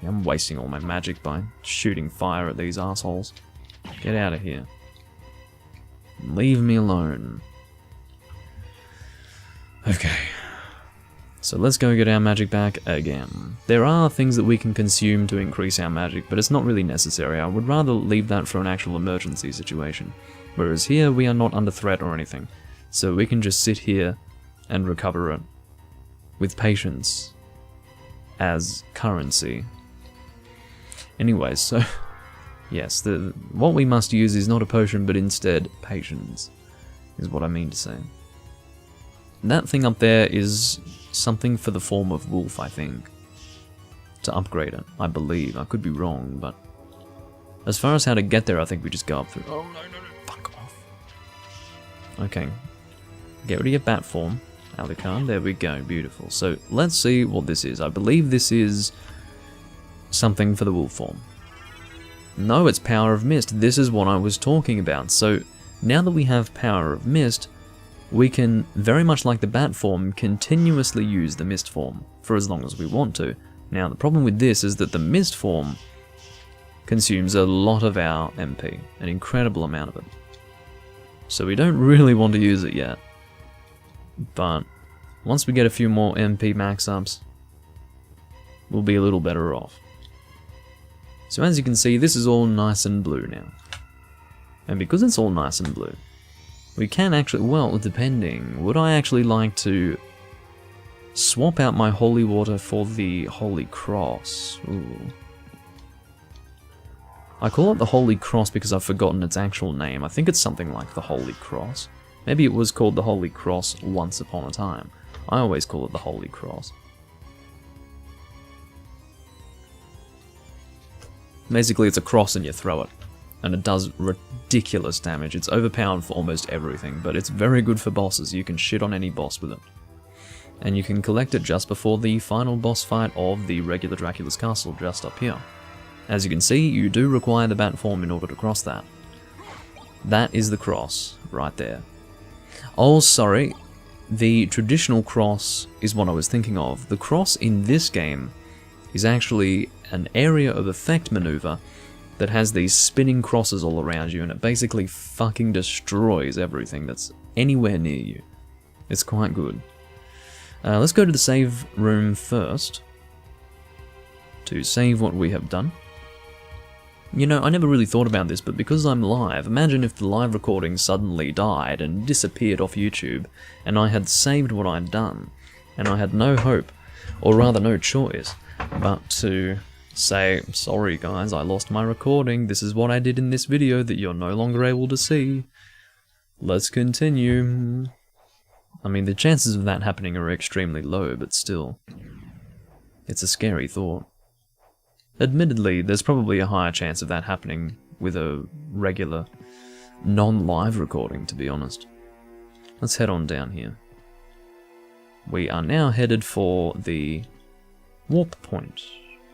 I'm wasting all my magic by shooting fire at these assholes. Get out of here. Leave me alone. Okay. So let's go get our magic back again. There are things that we can consume to increase our magic, but it's not really necessary. I would rather leave that for an actual emergency situation. Whereas here, we are not under threat or anything. So we can just sit here and recover it with patience as currency. Anyway, so yes, what we must use is not a potion, but instead patience, is what I mean to say. That thing up there is something for the form of wolf, I think, to upgrade it, I believe. I could be wrong, but as far as how to get there, I think we just go up through. Oh, no, fuck off. Okay, get rid of your bat form, Alucard. There we go, beautiful. So let's see what this is. I believe this is something for the wolf form. No, it's Power of Mist. This is what I was talking about. So now that we have Power of Mist, we can, very much like the bat form, continuously use the mist form for as long as we want to. Now, the problem with this is that the mist form consumes a lot of our MP, an incredible amount of it. So we don't really want to use it yet. But once we get a few more MP max-ups, we'll be a little better off. So as you can see, this is all nice and blue now. And because it's all nice and blue, we can actually, well, depending, would I actually like to swap out my holy water for the Holy Cross? Ooh. I call it the Holy Cross because I've forgotten its actual name. I think it's something like the Holy Cross. Maybe it was called the Holy Cross once upon a time. I always call it the Holy Cross. Basically, it's a cross and you throw it. And it does ridiculous damage. It's overpowered for almost everything, but it's very good for bosses. You can shit on any boss with it. And you can collect it just before the final boss fight of the regular Dracula's Castle, just up here. As you can see, you do require the bat form in order to cross that. That is the cross, right there. Oh, sorry. The traditional cross is what I was thinking of. The cross in this game is actually an area of effect maneuver that has these spinning crosses all around you, and it basically fucking destroys everything that's anywhere near you. It's quite good. Let's go to the save room first to save what we have done. You know, I never really thought about this, but because I'm live, imagine if the live recording suddenly died and disappeared off YouTube, and I had saved what I'd done, and I had no hope, or rather no choice, but to say, sorry guys, I lost my recording, this is what I did in this video that you're no longer able to see. Let's continue. I mean, the chances of that happening are extremely low, but still, it's a scary thought. Admittedly, there's probably a higher chance of that happening with a regular, non-live recording, to be honest. Let's head on down here. We are now headed for the warp point,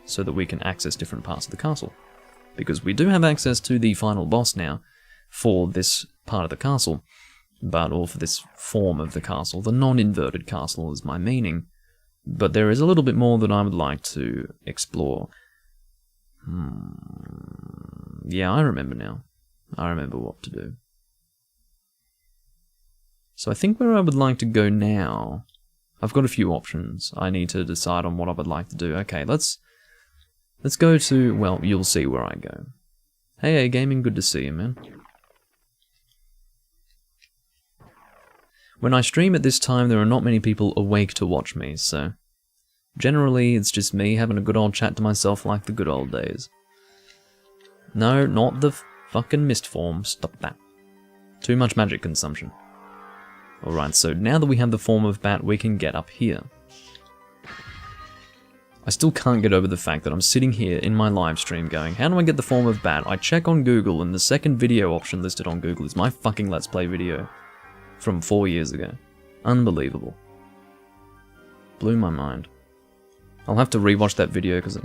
so that we can access different parts of the castle. Because we do have access to the final boss now, for this part of the castle, or for this form of the castle. The non-inverted castle is my meaning, but there is a little bit more that I would like to explore. Yeah, I remember now. I remember what to do. So I think where I would like to go now, I've got a few options. I need to decide on what I would like to do. Okay, let's go to, well, you'll see where I go. Hey, Gaming, good to see you, man. When I stream at this time, there are not many people awake to watch me, so generally it's just me having a good old chat to myself like the good old days. No, not the fucking mist form, stop that. Too much magic consumption. Alright, so now that we have the form of bat, we can get up here. I still can't get over the fact that I'm sitting here in my live stream going, how do I get the form of bat? I check on Google and the second video option listed on Google is my fucking Let's Play video from 4 years ago. Unbelievable. Blew my mind. I'll have to rewatch that video because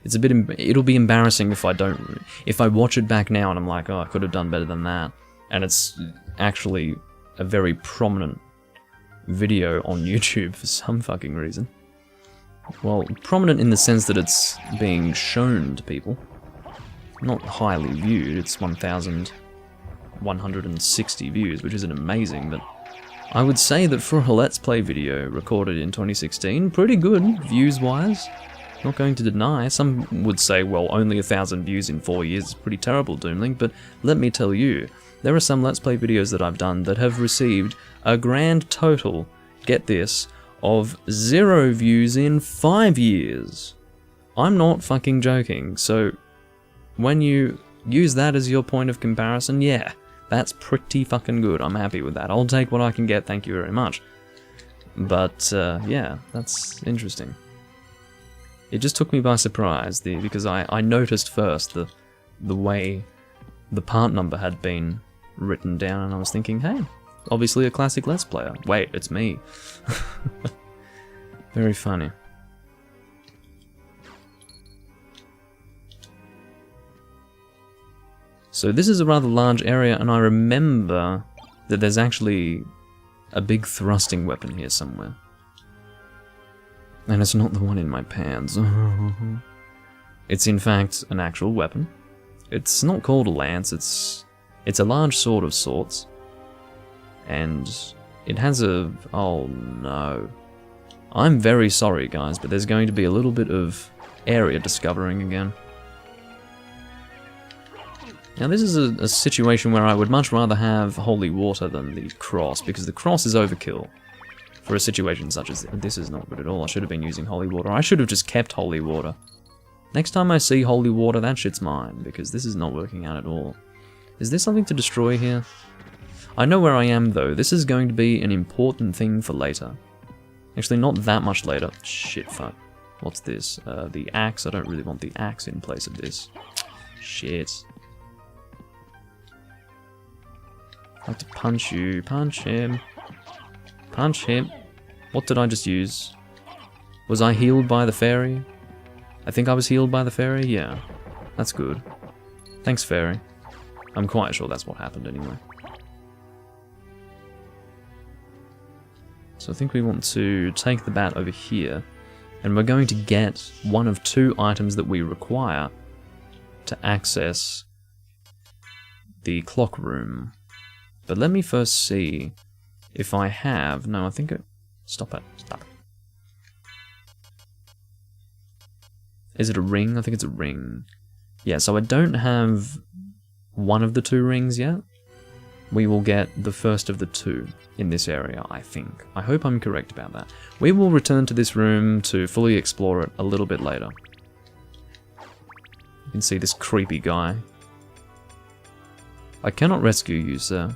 it's a bit, it'll be embarrassing if I watch it back now and I'm like, oh, I could have done better than that. And it's actually a very prominent video on YouTube for some fucking reason. Well, prominent in the sense that it's being shown to people. Not highly viewed, it's 1,160 views, which isn't amazing, but I would say that for a Let's Play video recorded in 2016, pretty good, views-wise. Not going to deny. Some would say, well, only 1,000 views in 4 years is pretty terrible, Doomling, but let me tell you, there are some Let's Play videos that I've done that have received a grand total, get this, of 0 views in 5 years. I'm not fucking joking, so when you use that as your point of comparison, yeah, that's pretty fucking good. I'm happy with that. I'll take what I can get, thank you very much. But, yeah, that's interesting. It just took me by surprise, because I noticed first the way the part number had been written down, and I was thinking, hey, obviously a classic Let's Player. Wait, it's me. Very funny. So this is a rather large area, and I remember that there's actually a big thrusting weapon here somewhere. And it's not the one in my pants. It's in fact an actual weapon. It's not called a lance, it's a large sword of sorts. And it has a... oh no. I'm very sorry guys, but there's going to be a little bit of area discovering again. Now this is a situation where I would much rather have holy water than the cross, because the cross is overkill for a situation such as this. This is not good at all. I should have been using holy water. I should have just kept holy water. Next time I see holy water, that shit's mine, because this is not working out at all. Is there something to destroy here? I know where I am though. This is going to be an important thing for later. Actually, not that much later. Shit, fuck. What's this? The axe. I don't really want the axe in place of this. Shit. I have to punch you. Punch him. Punch him. What did I just use? Was I healed by the fairy? I think I was healed by the fairy? Yeah. That's good. Thanks, fairy. I'm quite sure that's what happened anyway. So I think we want to take the bat over here, and we're going to get one of 2 items that we require to access the clock room. But let me first see if I have... no, I think it... stop it. Stop it. Is it a ring? I think it's a ring. Yeah, so I don't have one of the 2 rings yet. We will get the first of the 2 in this area, I think. I hope I'm correct about that. We will return to this room to fully explore it a little bit later. You can see this creepy guy. I cannot rescue you, sir.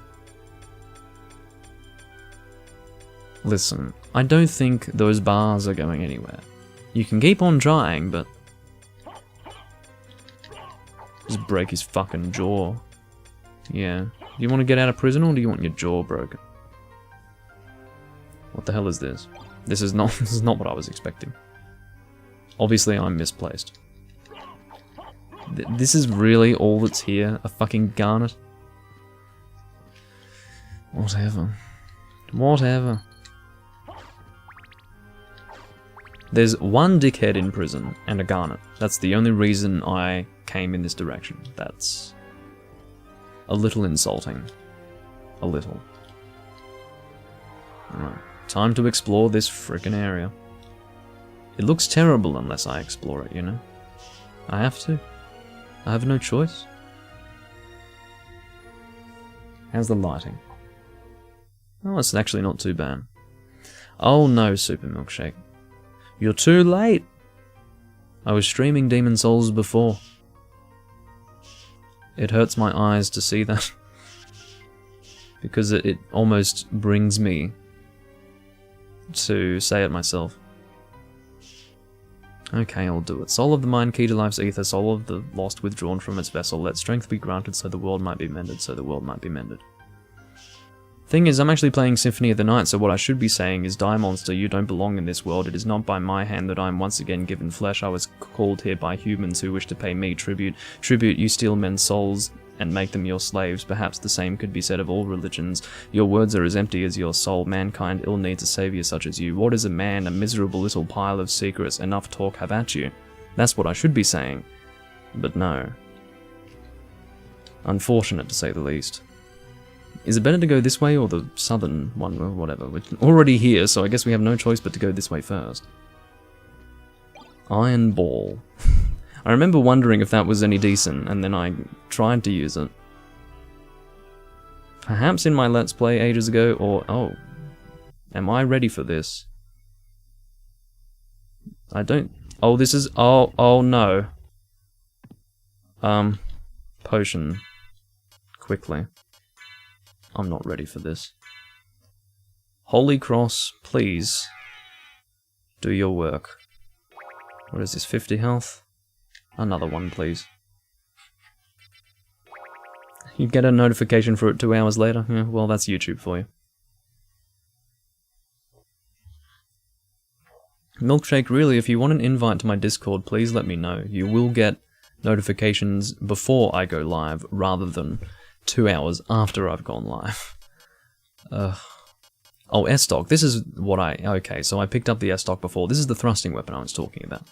Listen, I don't think those bars are going anywhere. You can keep on trying, but... just break his fucking jaw. Yeah. Do you want to get out of prison, or do you want your jaw broken? What the hell is this? This is not what I was expecting. Obviously, I'm misplaced. This is really all that's here? A fucking garnet? Whatever. Whatever. There's one dickhead in prison and a garnet. That's the only reason I came in this direction. That's a little insulting. A little. Alright, time to explore this frickin' area. It looks terrible unless I explore it, you know? I have to. I have no choice. How's the lighting? Oh, it's actually not too bad. Oh no, Super Milkshake. You're too late! I was streaming Demon Souls before. It hurts my eyes to see that. Because it almost brings me to say it myself. Okay, I'll do it. Soul of the mind, key to life's ether, soul of the lost withdrawn from its vessel. Let strength be granted so the world might be mended, so the world might be mended. Thing is, I'm actually playing Symphony of the Night, so what I should be saying is, Die Monster, you don't belong in this world. It is not by my hand that I am once again given flesh. I was called here by humans who wish to pay me tribute. Tribute, you steal men's souls and make them your slaves. Perhaps the same could be said of all religions. Your words are as empty as your soul. Mankind ill needs a savior such as you. What is a man? A miserable little pile of secrets. Enough talk, have at you. That's what I should be saying. But no. Unfortunate, to say the least. Is it better to go this way or the southern one or whatever? We're already here, so I guess we have no choice but to go this way first. Iron Ball. I remember wondering if that was any decent, and then I tried to use it. Perhaps in my Let's Play ages ago, or... oh. Am I ready for this? I don't... oh, this is... oh no. Potion. Quickly. I'm not ready for this. Holy Cross, please. Do your work. What is this, 50 health? Another one, please. You get a notification for it 2 hours later? Yeah, well, that's YouTube for you. Milkshake, really, if you want an invite to my Discord, please let me know. You will get notifications before I go live, rather than 2 hours after I've gone live. Oh, S-Stock. This is what okay, so I picked up the S-Stock before. This is the thrusting weapon I was talking about.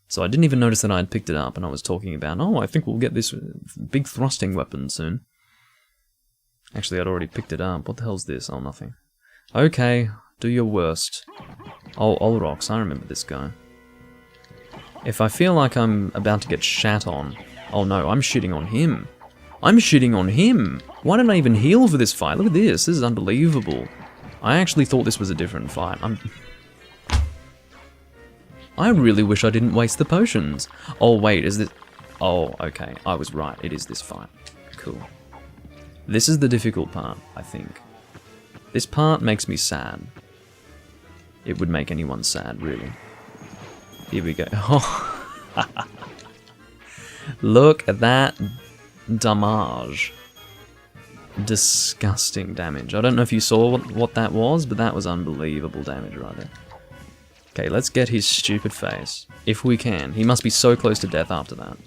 So I didn't even notice that I had picked it up, and I was talking about, oh, I think we'll get this big thrusting weapon soon. Actually, I'd already picked it up. What the hell's this? Oh, nothing. Okay, do your worst. Oh, Olrox, I remember this guy. If I feel like I'm about to get shat on... oh no, I'm shitting on him. I'm shitting on him! Why didn't I even heal for this fight? Look at this, this is unbelievable. I actually thought this was a different fight. I really wish I didn't waste the potions. Oh wait, is this... oh, okay, I was right, it is this fight. Cool. This is the difficult part, I think. This part makes me sad. It would make anyone sad, really. Here we go. Oh. Look at that damage. Disgusting damage. I don't know if you saw what that was, but that was unbelievable damage right there. Okay, let's get his stupid face. If we can. He must be so close to death after that.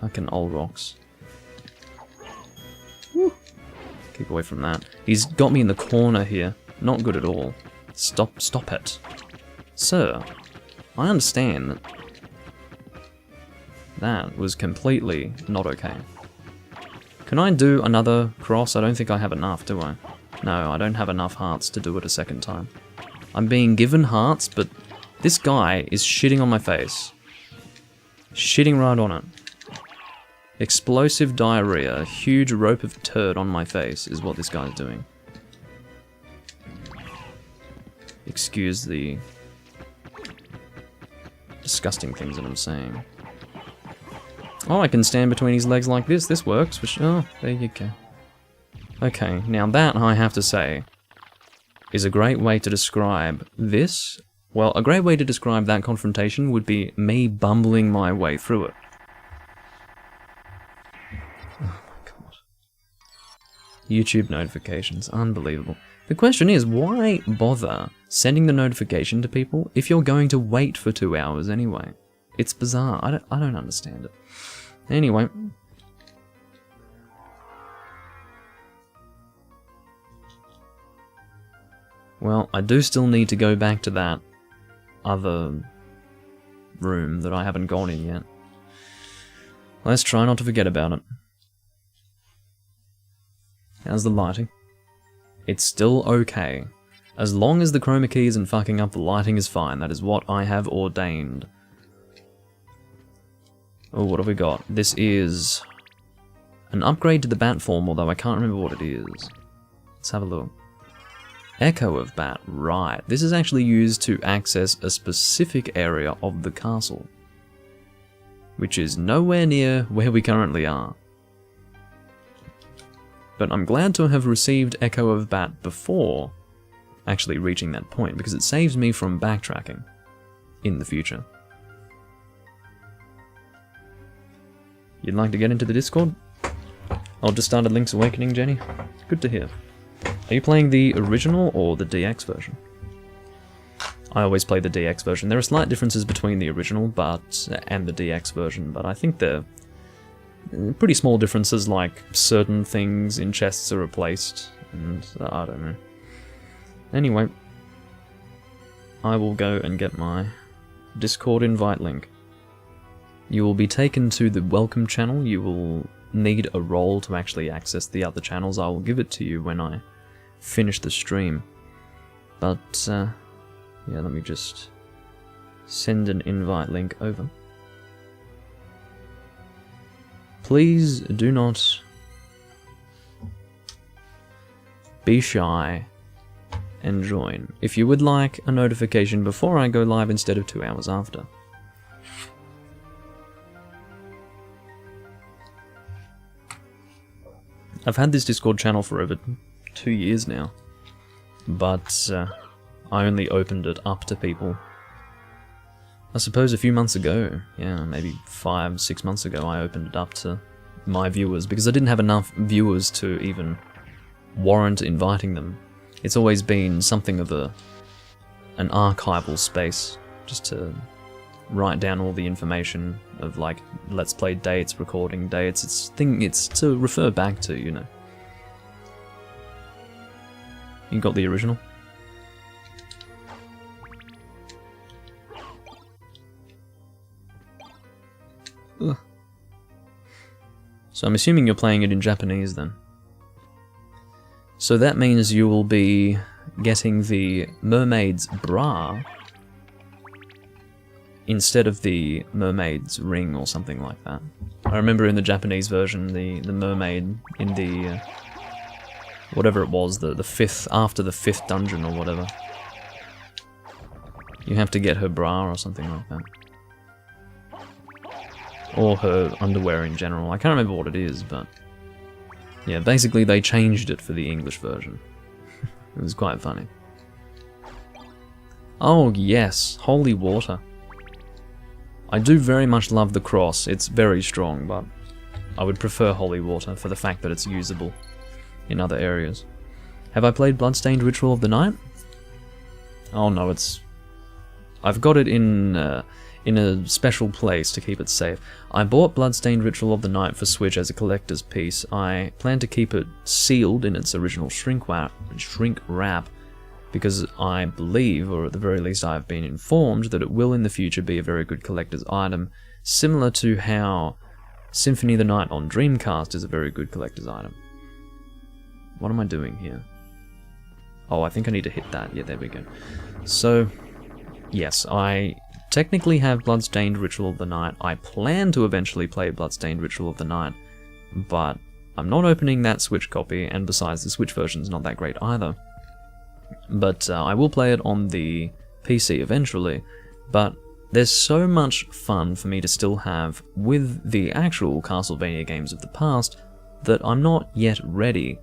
Fucking Olrox. Woo. Keep away from that. He's got me in the corner here. Not good at all. Stop it. Sir, I understand that that was completely not okay. Can I do another cross? I don't think I have enough, do I? No, I don't have enough hearts to do it a second time. I'm being given hearts, but this guy is shitting on my face. Shitting right on it. Explosive diarrhea, a huge rope of turd on my face is what this guy's doing. Excuse the disgusting things that I'm saying. Oh, I can stand between his legs like this. This works. Which, oh, there you go. Okay, now that, I have to say, is a great way to describe this. Well, a great way to describe that confrontation would be me bumbling my way through it. Oh my god. YouTube notifications. Unbelievable. The question is, why bother sending the notification to people if you're going to wait for 2 hours anyway? It's bizarre. I don't understand it. Anyway. Well, I do still need to go back to that other room that I haven't gone in yet. Let's try not to forget about it. How's the lighting? It's still okay. As long as the chroma key isn't fucking up, the lighting is fine. That is what I have ordained. Oh, what have we got? This is an upgrade to the bat form, although I can't remember what it is. Let's have a look. Echo of Bat, right. This is actually used to access a specific area of the castle, which is nowhere near where we currently are. But I'm glad to have received Echo of Bat before actually reaching that point, because it saves me from backtracking in the future. You'd like to get into the Discord? I'll just start a Link's Awakening, Jenny. Good to hear. Are you playing the original or the DX version? I always play the DX version. There are slight differences between the original and the DX version, but I think they're pretty small differences, like certain things in chests are replaced, and I don't know. Anyway, I will go and get my Discord invite link. You will be taken to the welcome channel. You will need a role to actually access the other channels. I will give it to you when I finish the stream. But, yeah, let me just send an invite link over. Please do not be shy and join. If you would like a notification before I go live instead of 2 hours after. I've had this Discord channel for over 2 years now, but I only opened it up to people, I suppose, a few months ago. Yeah, maybe 5-6 months ago I opened it up to my viewers, because I didn't have enough viewers to even warrant inviting them. It's always been something of an archival space, just to write down all the information of, like, let's play dates, recording dates. It's to refer back to, you know. You got the original? Ugh. So I'm assuming you're playing it in Japanese then. So that means you will be getting the mermaid's bra instead of the mermaid's ring or something like that. I remember in the Japanese version, the mermaid in the whatever it was, the fifth, after the 5th dungeon or whatever, you have to get her bra or something like that. Or her underwear in general. I can't remember what it is, but yeah, basically they changed it for the English version. It was quite funny. Oh yes, holy water. I do very much love the cross. It's very strong, but I would prefer holy water for the fact that it's usable in other areas. Have I played Bloodstained Ritual of the Night? Oh no, I've got it in a special place to keep it safe. I bought Bloodstained Ritual of the Night for Switch as a collector's piece. I plan to keep it sealed in its original shrink wrap, because I believe, or at the very least I've been informed, that it will in the future be a very good collector's item, similar to how Symphony of the Night on Dreamcast is a very good collector's item. What am I doing here? Oh, I think I need to hit that. Yeah, there we go. So, yes, I technically have Bloodstained Ritual of the Night. I plan to eventually play Bloodstained Ritual of the Night, but I'm not opening that Switch copy, and besides, the Switch version's not that great either. But I will play it on the PC eventually, but there's so much fun for me to still have with the actual Castlevania games of the past that I'm not yet ready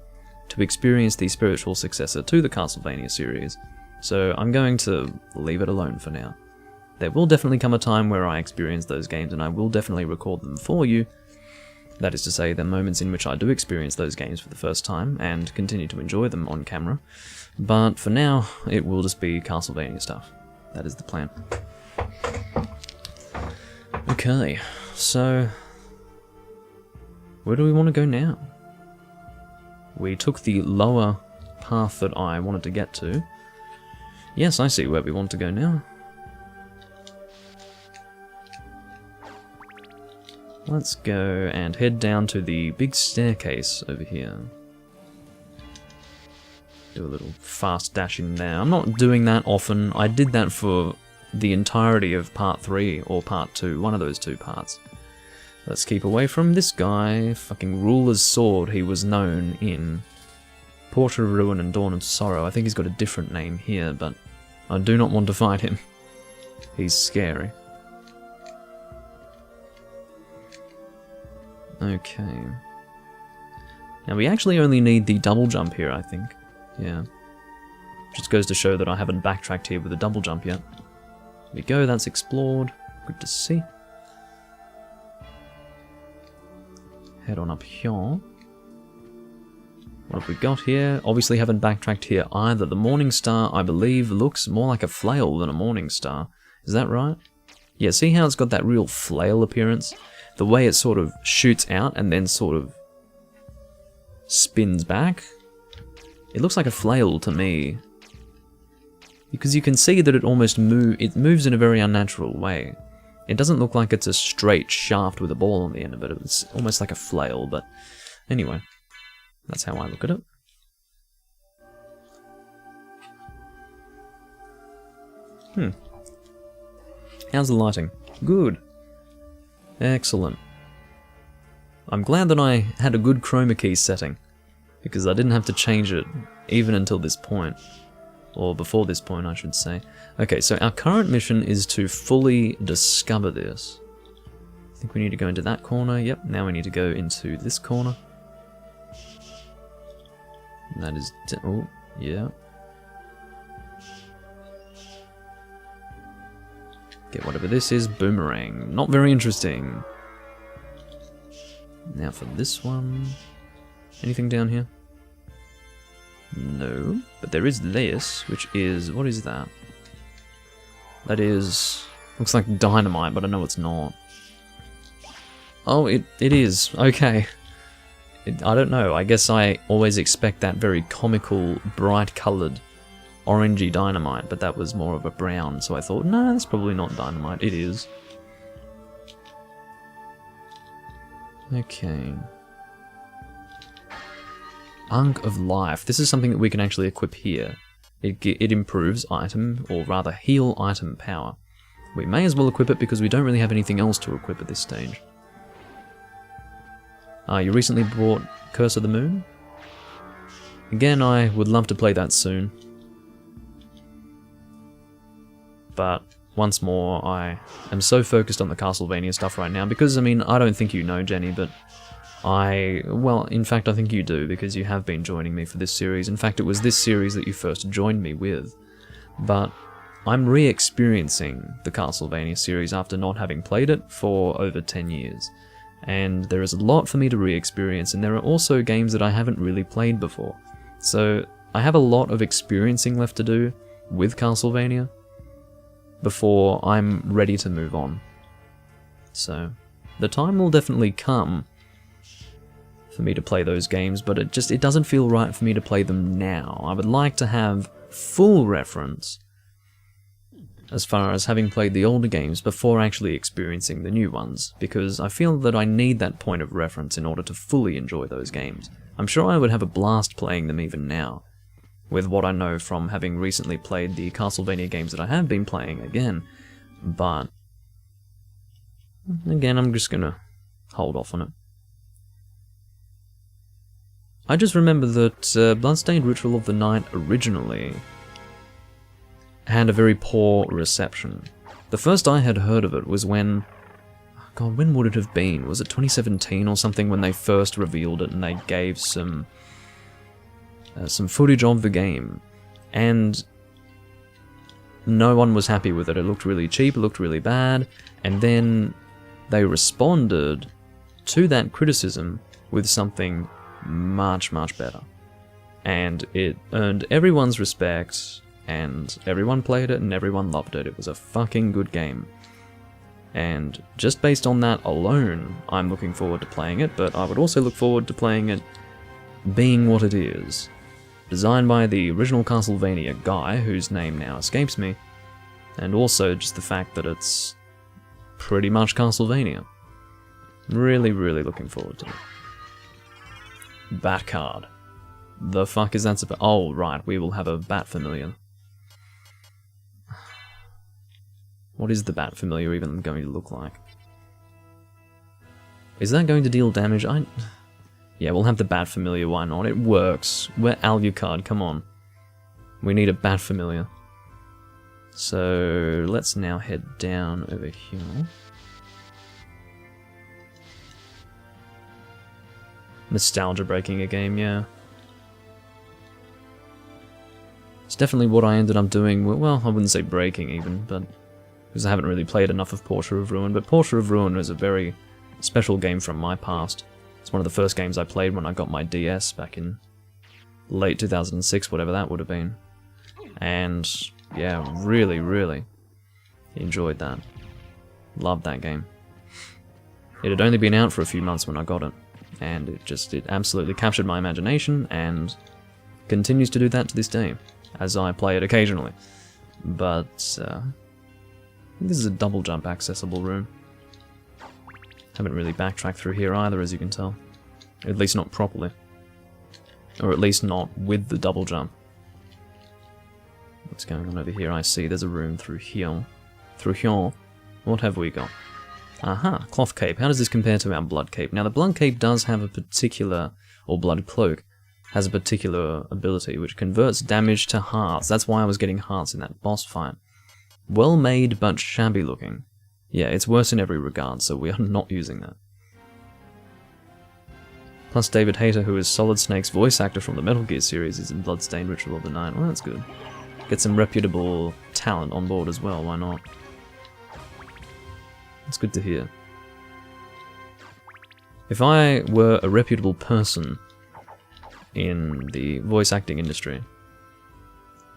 to experience the spiritual successor to the Castlevania series, so I'm going to leave it alone for now. There will definitely come a time where I experience those games, and I will definitely record them for you. That is to say, the moments in which I do experience those games for the first time, and continue to enjoy them on camera. But for now, it will just be Castlevania stuff. That is the plan. Okay, so where do we want to go now? We took the lower path that I wanted to get to. Yes, I see where we want to go now. Let's go and head down to the big staircase over here. Do a little fast dash in there. I'm not doing that often. I did that for the entirety of part 3 or part 2, one of those 2 parts. Let's keep away from this guy. Fucking Ruler's Sword, he was known in Portrait of Ruin and Dawn of Sorrow. I think he's got a different name here, but I do not want to fight him. He's scary. Okay. Now we actually only need the double jump here, I think. Yeah. Just goes to show that I haven't backtracked here with a double jump yet. There we go, that's explored. Good to see. Head on up here. What have we got here? Obviously haven't backtracked here either. The Morning Star, I believe, looks more like a flail than a Morning Star. Is that right? Yeah, see how it's got that real flail appearance? The way it sort of shoots out and then sort of spins back. It looks like a flail to me. Because you can see that it almost moves in a very unnatural way. It doesn't look like it's a straight shaft with a ball on the end of it. It's almost like a flail, but anyway, that's how I look at it. How's the lighting? Good. Excellent. I'm glad that I had a good chroma key setting, because I didn't have to change it even until this point. Or before this point, I should say. Okay, so our current mission is to fully discover this. I think we need to go into that corner. Yep, now we need to go into this corner. And that is... oh, yeah. Get whatever this is. Boomerang. Not very interesting. Now for this one. Anything down here? No. But there is this, which is... what is that? That is... looks like dynamite, but I know it's not. Oh, it is. Okay. I don't know. I guess I always expect that very comical, bright-coloured, orangey dynamite, but that was more of a brown, so I thought, no, that's probably not dynamite. It is. Okay. Ankh of Life. This is something that we can actually equip here. It improves item, or rather heal item power. We may as well equip it because we don't really have anything else to equip at this stage. You recently bought Curse of the Moon? Again, I would love to play that soon. But once more, I am so focused on the Castlevania stuff right now because, I mean, I don't think you know, Jenny, but well, in fact, I think you do because you have been joining me for this series. In fact, it was this series that you first joined me with. But I'm re-experiencing the Castlevania series after not having played it for over 10 years. And there is a lot for me to re-experience, and there are also games that I haven't really played before. So I have a lot of experiencing left to do with Castlevania before I'm ready to move on. So the time will definitely come for me to play those games, but it doesn't feel right for me to play them now. I would like to have full reference as far as having played the older games before actually experiencing the new ones, because I feel that I need that point of reference in order to fully enjoy those games. I'm sure I would have a blast playing them even now, with what I know from having recently played the Castlevania games that I have been playing again, but again, I'm just gonna hold off on it. I just remember that Bloodstained Ritual of the Night originally had a very poor reception. The first I had heard of it was when... God, when would it have been? Was it 2017 or something when they first revealed it and they gave some footage of the game? And no one was happy with it. It looked really cheap, it looked really bad, and then they responded to that criticism with something much, much better. And it earned everyone's respect, and everyone played it and everyone loved it. It was a fucking good game. And just based on that alone, I'm looking forward to playing it, but I would also look forward to playing it being what it is. Designed by the original Castlevania guy, whose name now escapes me, and also just the fact that it's pretty much Castlevania. Really, really looking forward to it. Bat card. The fuck is that supposed... Oh, right, we will have a Bat Familiar. What is the Bat Familiar even going to look like? Is that going to deal damage? Yeah, we'll have the Bat Familiar, why not? It works. We're Alucard, come on. We need a Bat Familiar. So, let's now head down over here. Nostalgia breaking a game, yeah. It's definitely what I ended up doing. Well, I wouldn't say breaking even, but because I haven't really played enough of Portrait of Ruin, but Portrait of Ruin is a very special game from my past. It's one of the first games I played when I got my DS back in late 2006, whatever that would have been. And yeah, really, really enjoyed that. Loved that game. It had only been out for a few months when I got it, and it absolutely captured my imagination and continues to do that to this day, as I play it occasionally. But This is a double jump accessible room. Haven't really backtracked through here either, as you can tell. At least not properly. Or at least not with the double jump. What's going on over here? I see there's a room through here. Through here. What have we got? Aha, cloth cape. How does this compare to our blood cape? Now the blood cape does have a particular, or blood cloak, has a particular ability which converts damage to hearts. That's why I was getting hearts in that boss fight. Well made but shabby looking. Yeah, it's worse in every regard, so we are not using that. Plus David Hayter, who is Solid Snake's voice actor from the Metal Gear series, is in Bloodstained Ritual of the Night. Well, that's good. Get some reputable talent on board as well, why not? It's good to hear. If I were a reputable person in the voice acting industry,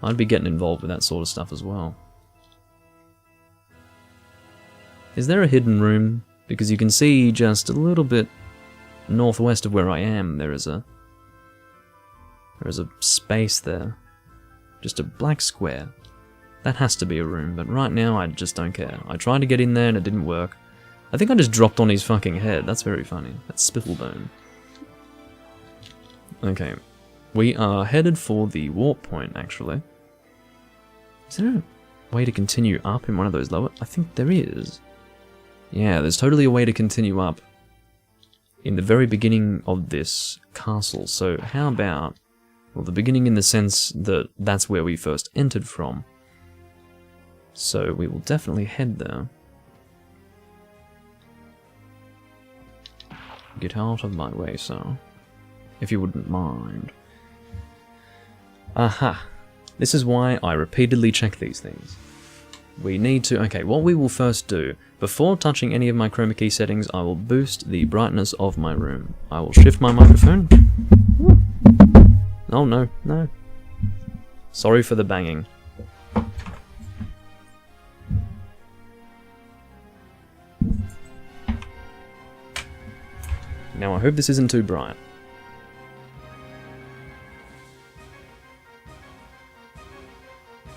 I'd be getting involved with that sort of stuff as well. Is there a hidden room? Because you can see just a little bit northwest of where I am, there is a space there. Just a black square. That has to be a room, but right now I just don't care. I tried to get in there and it didn't work. I think I just dropped on his fucking head. That's very funny. That's Spittlebone. Okay. We are headed for the warp point, actually. Is there a way to continue up in one of those lower? I think there is. Yeah, there's totally a way to continue up in the very beginning of this castle. So how about, well, the beginning in the sense that that's where we first entered from. So we will definitely head there. Get out of my way, sir. If you wouldn't mind. Aha! This is why I repeatedly check these things. We need to... Okay, what we will first do, before touching any of my chroma key settings, I will boost the brightness of my room. I will shift my microphone. Oh no, no. Sorry for the banging. Now I hope this isn't too bright.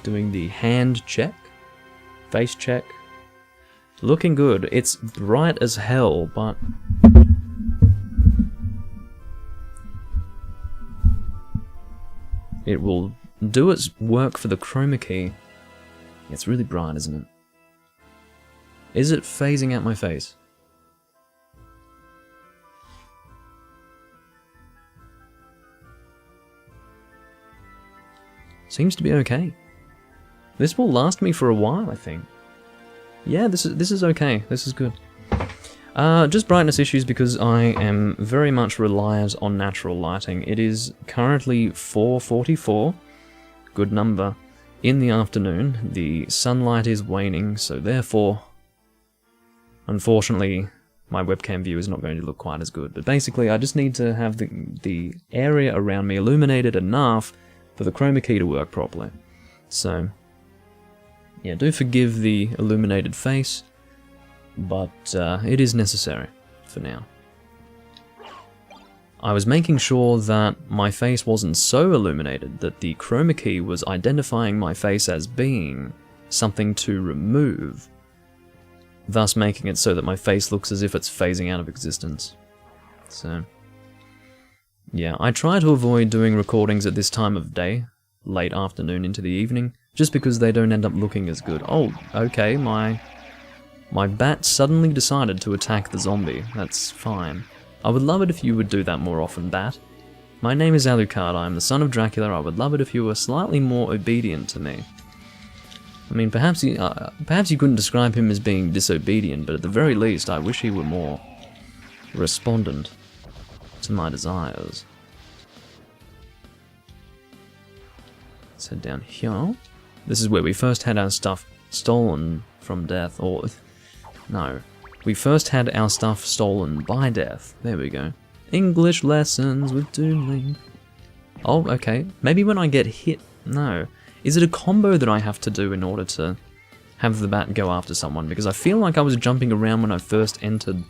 Doing the hand check, face check. Looking good. It's bright as hell, but it will do its work for the chroma key. It's really bright, isn't it? Is it phasing out my face? Seems to be okay. This will last me for a while, I think. Yeah, this is okay. This is good. Just brightness issues because I am very much reliant on natural lighting. It is currently 4:44, good number, in the afternoon. The sunlight is waning, so therefore, unfortunately, my webcam view is not going to look quite as good. But basically, I just need to have the area around me illuminated enough for the chroma key to work properly. So, yeah, do forgive the illuminated face, but it is necessary for now. I was making sure that my face wasn't so illuminated that the chroma key was identifying my face as being something to remove, thus making it so that my face looks as if it's phasing out of existence. So, yeah, I try to avoid doing recordings at this time of day, late afternoon into the evening, just because they don't end up looking as good. Oh, okay, my bat suddenly decided to attack the zombie. That's fine. I would love it if you would do that more often, Bat. My name is Alucard, I am the son of Dracula. I would love it if you were slightly more obedient to me. I mean, perhaps you couldn't describe him as being disobedient, but at the very least, I wish he were more respondent to my desires. Let's head down here. This is where we first had our stuff stolen from death, or... no. We first had our stuff stolen by death. There we go. English lessons with Doomling. Oh, okay. Maybe when I get hit... no. Is it a combo that I have to do in order to have the bat go after someone? Because I feel like I was jumping around when I first entered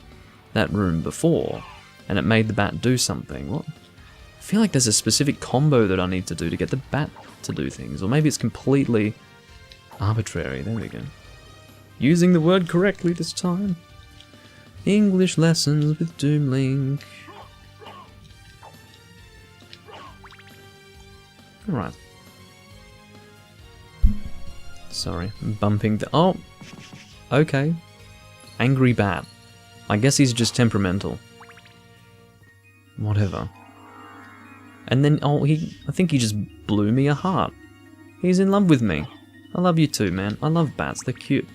that room before, and it made the bat do something. What? I feel like there's a specific combo that I need to do to get the bat to do things, or maybe it's completely arbitrary. There we go. Using the word correctly this time. English lessons with Doomlink. Alright. Sorry, I'm bumping the... Oh! Okay. Angry bat. I guess he's just temperamental. Whatever. And then, oh, I think he just blew me a heart. He's in love with me. I love you too, man. I love bats, they're cute.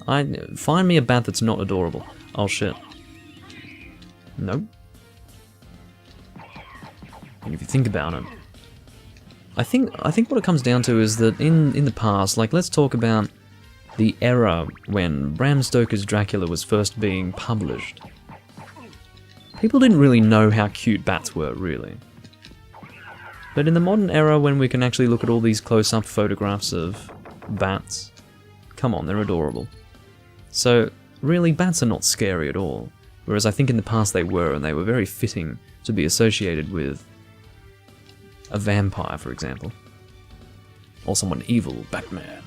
Find me a bat that's not adorable. Oh shit. Nope. And if you think about it, I think what it comes down to is that in the past, like let's talk about the era when Bram Stoker's Dracula was first being published. People didn't really know how cute bats were, really. But in the modern era, when we can actually look at all these close-up photographs of bats, come on, they're adorable. So, really, bats are not scary at all. Whereas I think in the past they were, and they were very fitting to be associated with a vampire, for example. Or someone evil, Batman.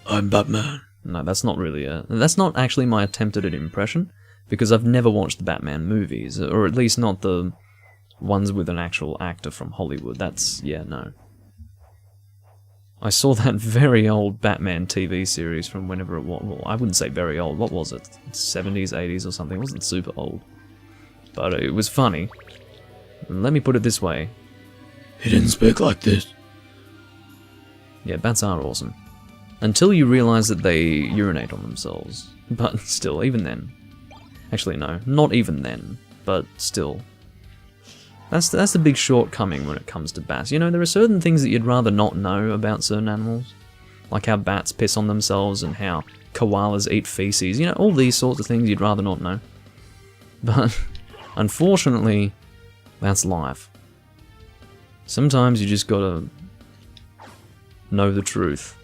I'm Batman. No, that's not really that's not actually my attempt at an impression, because I've never watched the Batman movies, or at least not the ones with an actual actor from Hollywood. That's, yeah, no. I saw that very old Batman TV series from whenever it was. Well, I wouldn't say very old. What was it? 70s, 80s or something. It wasn't super old. But it was funny. And let me put it this way. He didn't speak like this. Yeah, bats are awesome. Until you realise that they urinate on themselves. But still, even then. Actually, no. Not even then. But still. That's the big shortcoming when it comes to bats. You know, there are certain things that you'd rather not know about certain animals. Like how bats piss on themselves and how koalas eat feces. You know, all these sorts of things you'd rather not know. But, unfortunately, that's life. Sometimes you just gotta know the truth.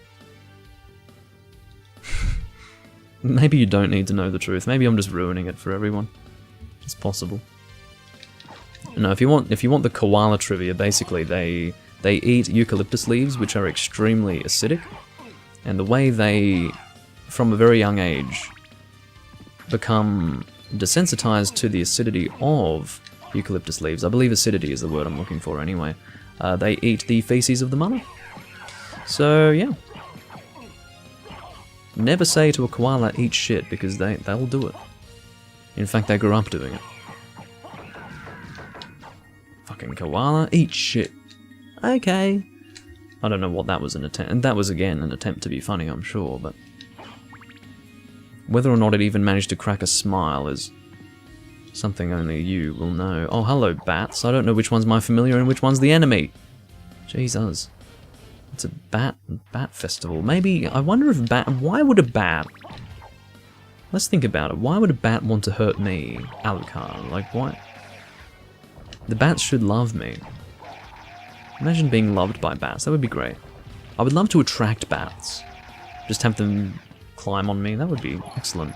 Maybe you don't need to know the truth. Maybe I'm just ruining it for everyone. It's possible. No, if you want the koala trivia, basically they eat eucalyptus leaves, which are extremely acidic, and the way they, from a very young age, become desensitized to the acidity of eucalyptus leaves. I believe acidity is the word I'm looking for anyway. They eat the feces of the mother. So yeah. Never say to a koala, eat shit, because they'll do it. In fact, they grew up doing it. Fucking koala, eat shit. Okay. I don't know what that was an attempt, and that was again an attempt to be funny, I'm sure, but whether or not it even managed to crack a smile is something only you will know. Oh, hello, bats. I don't know which one's my familiar and which one's the enemy. Jesus. It's a bat festival. Maybe, I wonder if why would a bat... Let's think about it. Why would a bat want to hurt me, Alucard? Like, why? The bats should love me. Imagine being loved by bats. That would be great. I would love to attract bats. Just have them climb on me. That would be excellent.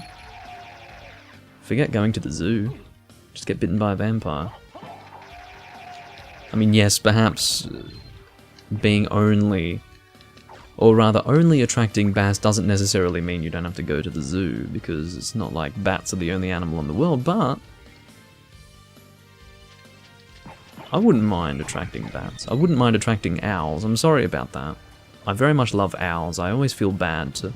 Forget going to the zoo. Just get bitten by a vampire. I mean, yes, perhaps being only... Or rather, only attracting bats doesn't necessarily mean you don't have to go to the zoo, because it's not like bats are the only animal in the world, but... I wouldn't mind attracting bats. I wouldn't mind attracting owls. I'm sorry about that. I very much love owls. I always feel bad to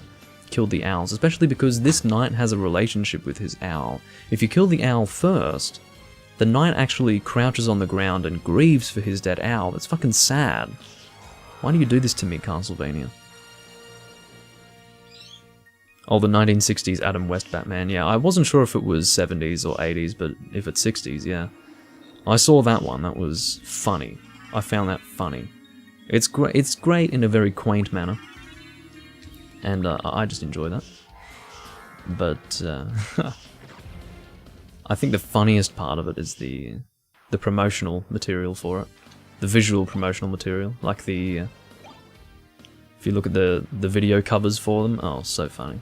kill the owls, especially because this knight has a relationship with his owl. If you kill the owl first, the knight actually crouches on the ground and grieves for his dead owl. That's fucking sad. Why do you do this to me, Castlevania? Oh, the 1960s Adam West Batman. Yeah, I wasn't sure if it was 70s or 80s, but if it's 60s, yeah. I saw that one. That was funny. I found that funny. It's great. It's great in a very quaint manner, and I just enjoy that. But I think the funniest part of it is the promotional material for it, the visual promotional material, like the if you look at the video covers for them. Oh, so funny.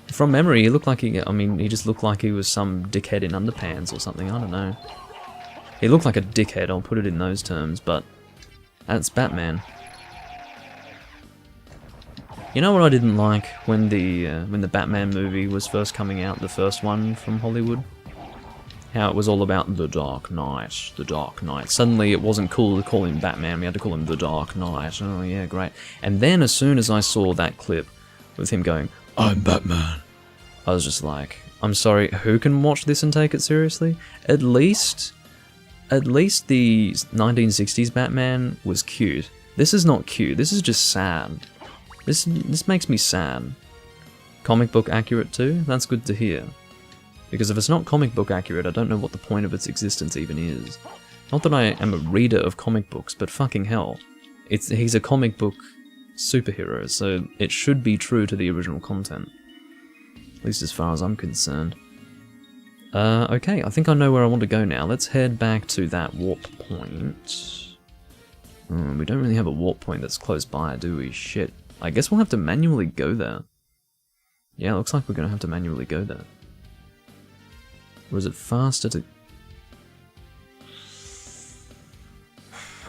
From memory, he looked like he just looked like he was some dickhead in underpants or something, I don't know. He looked like a dickhead, I'll put it in those terms, but that's Batman. You know what I didn't like when the Batman movie was first coming out, the first one from Hollywood? How it was all about the Dark Knight, the Dark Knight. Suddenly it wasn't cool to call him Batman, we had to call him the Dark Knight. Oh yeah, great. And then as soon as I saw that clip with him going, "I'm Batman," I was just like, I'm sorry, who can watch this and take it seriously? At least the 1960s Batman was cute. This is not cute, this is just sad. This makes me sad. Comic book accurate too? That's good to hear. Because if it's not comic book accurate, I don't know what the point of its existence even is. Not that I am a reader of comic books, but fucking hell. He's a comic book superhero, so it should be true to the original content. At least as far as I'm concerned. Okay, I think I know where I want to go now. Let's head back to that warp point. We don't really have a warp point that's close by, do we? Shit. I guess we'll have to manually go there. Yeah, looks like we're gonna have to manually go there. Or is it faster to...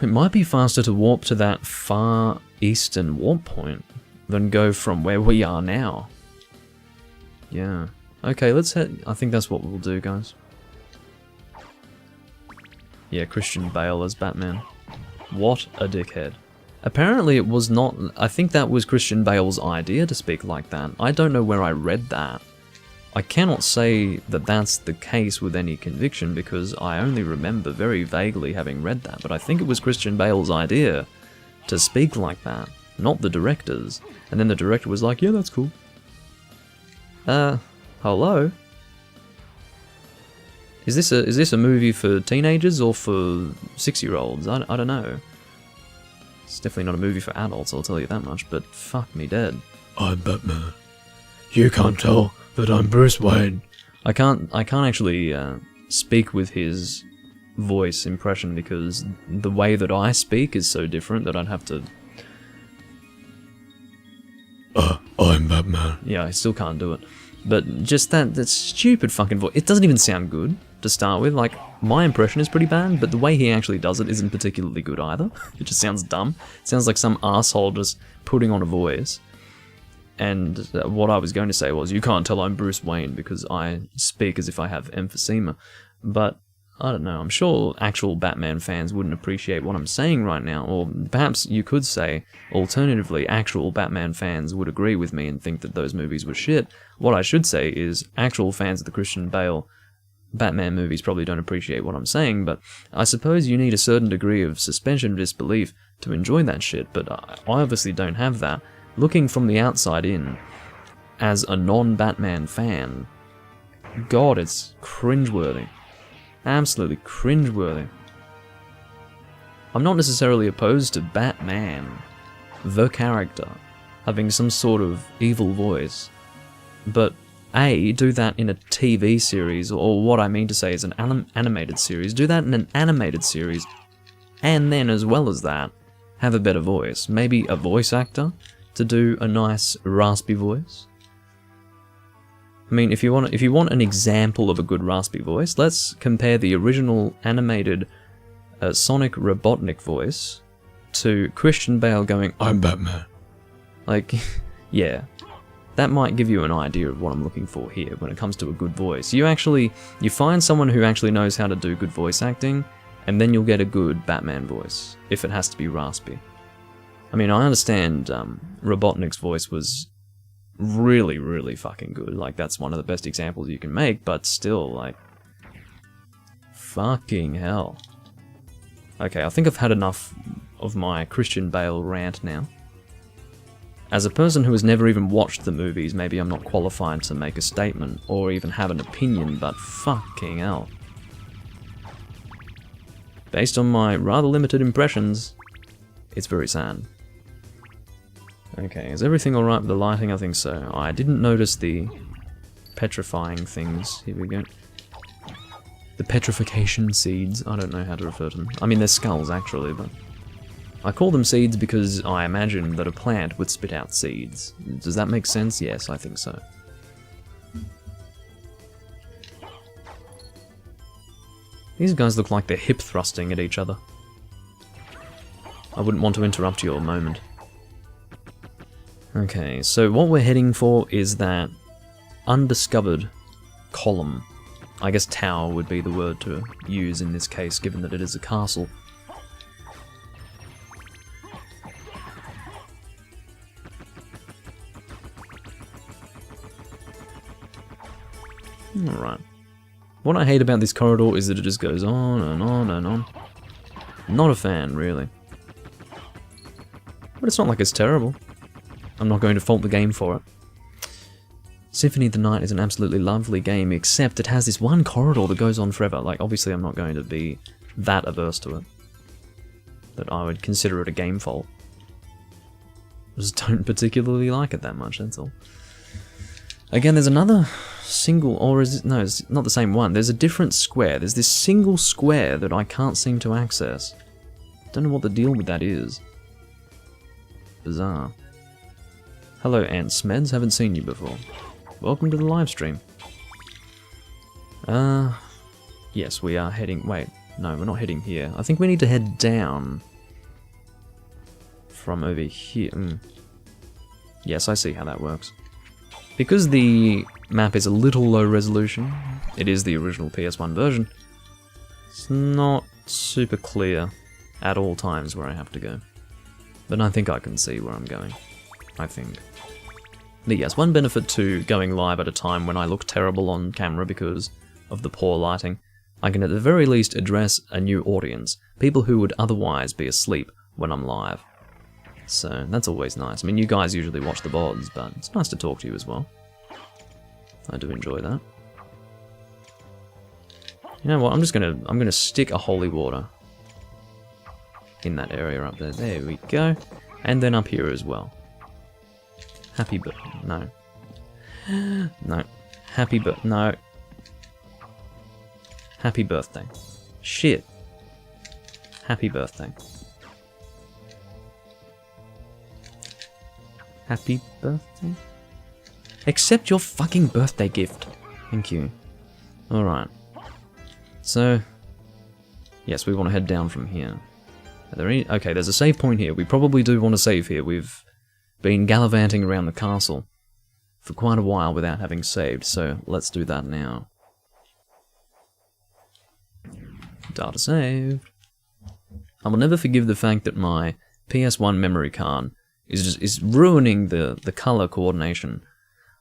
It might be faster to warp to that far eastern warp point than go from where we are now. Yeah. Okay, let's head... I think that's what we'll do, guys. Yeah, Christian Bale as Batman. What a dickhead. Apparently it was not... I think that was Christian Bale's idea to speak like that. I don't know where I read that. I cannot say that that's the case with any conviction because I only remember very vaguely having read that, but I think it was Christian Bale's idea to speak like that, not the director's. And then the director was like, yeah, that's cool. Hello? Is this a movie for teenagers or for 6-year-olds? I don't know. It's definitely not a movie for adults, I'll tell you that much, but fuck me dead. I'm Batman. You can't tell that I'm Bruce Wayne. I can't actually speak with his voice impression because the way that I speak is so different that I'd have to... I'm Batman. Yeah, I still can't do it. But just that stupid fucking voice, it doesn't even sound good to start with. Like, my impression is pretty bad, but the way he actually does it isn't particularly good either. It just sounds dumb. It sounds like some asshole just putting on a voice. And what I was going to say was, you can't tell I'm Bruce Wayne because I speak as if I have emphysema. But, I don't know, I'm sure actual Batman fans wouldn't appreciate what I'm saying right now. Or perhaps you could say, alternatively, actual Batman fans would agree with me and think that those movies were shit. What I should say is, actual fans of the Christian Bale Batman movies probably don't appreciate what I'm saying, but I suppose you need a certain degree of suspension of disbelief to enjoy that shit, but I obviously don't have that. Looking from the outside in, as a non-Batman fan, God, it's cringeworthy. Absolutely cringeworthy. I'm not necessarily opposed to Batman, the character, having some sort of evil voice, but A, do that in a TV series, or what I mean to say is an animated series, do that in an animated series, and then as well as that, have a better voice. Maybe a voice actor to do a nice raspy voice. I mean, if you want an example of a good raspy voice, let's compare the original animated Sonic Robotnik voice to Christian Bale going, I'm Batman. Like, yeah. That might give you an idea of what I'm looking for here when it comes to a good voice. You find someone who actually knows how to do good voice acting, and then you'll get a good Batman voice, if it has to be raspy. I mean, I understand Robotnik's voice was really, really fucking good. Like, that's one of the best examples you can make, but still, like, fucking hell. Okay, I think I've had enough of my Christian Bale rant now. As a person who has never even watched the movies, maybe I'm not qualified to make a statement or even have an opinion, but fucking hell. Based on my rather limited impressions, it's very sad. Okay, is everything alright with the lighting? I think so. I didn't notice the petrifying things. Here we go. The petrification seeds. I don't know how to refer to them. I mean, they're skulls, actually, but... I call them seeds because I imagine that a plant would spit out seeds. Does that make sense? Yes, I think so. These guys look like they're hip thrusting at each other. I wouldn't want to interrupt your moment. Okay, so what we're heading for is that undiscovered column. I guess tower would be the word to use in this case, given that it is a castle. Alright. What I hate about this corridor is that it just goes on and on and on. Not a fan, really. But it's not like it's terrible. I'm not going to fault the game for it. Symphony of the Night is an absolutely lovely game, except it has this one corridor that goes on forever. Like, obviously I'm not going to be that averse to it. But I would consider it a game fault. I just don't particularly like it that much, that's all. Again, there's another single, or is it, no, it's not the same one. There's a different square. There's this single square that I can't seem to access. Don't know what the deal with that is. Bizarre. Hello, Aunt Smeds. Haven't seen you before. Welcome to the live stream. Yes, we are heading... Wait, no, we're not heading here. I think we need to head down from over here. Yes, I see how that works. Because the map is a little low resolution, it is the original PS1 version, it's not super clear at all times where I have to go. But I think I can see where I'm going. I think. But yes, one benefit to going live at a time when I look terrible on camera because of the poor lighting, I can at the very least address a new audience, people who would otherwise be asleep when I'm live. So that's always nice. I mean, you guys usually watch the VODs, but it's nice to talk to you as well. I do enjoy that. You know what? I'm gonna stick a holy water in that area up there. There we go. And then up here as well. Happy no. No. No. Happy birthday. Shit. Happy birthday. Happy birthday? Accept your fucking birthday gift. Thank you. Alright. So, yes, we want to head down from here. Are there any... Okay, there's a save point here. We probably do want to save here. We've been gallivanting around the castle for quite a while without having saved, so let's do that now. Data saved. I will never forgive the fact that my PS1 memory card is ruining the color coordination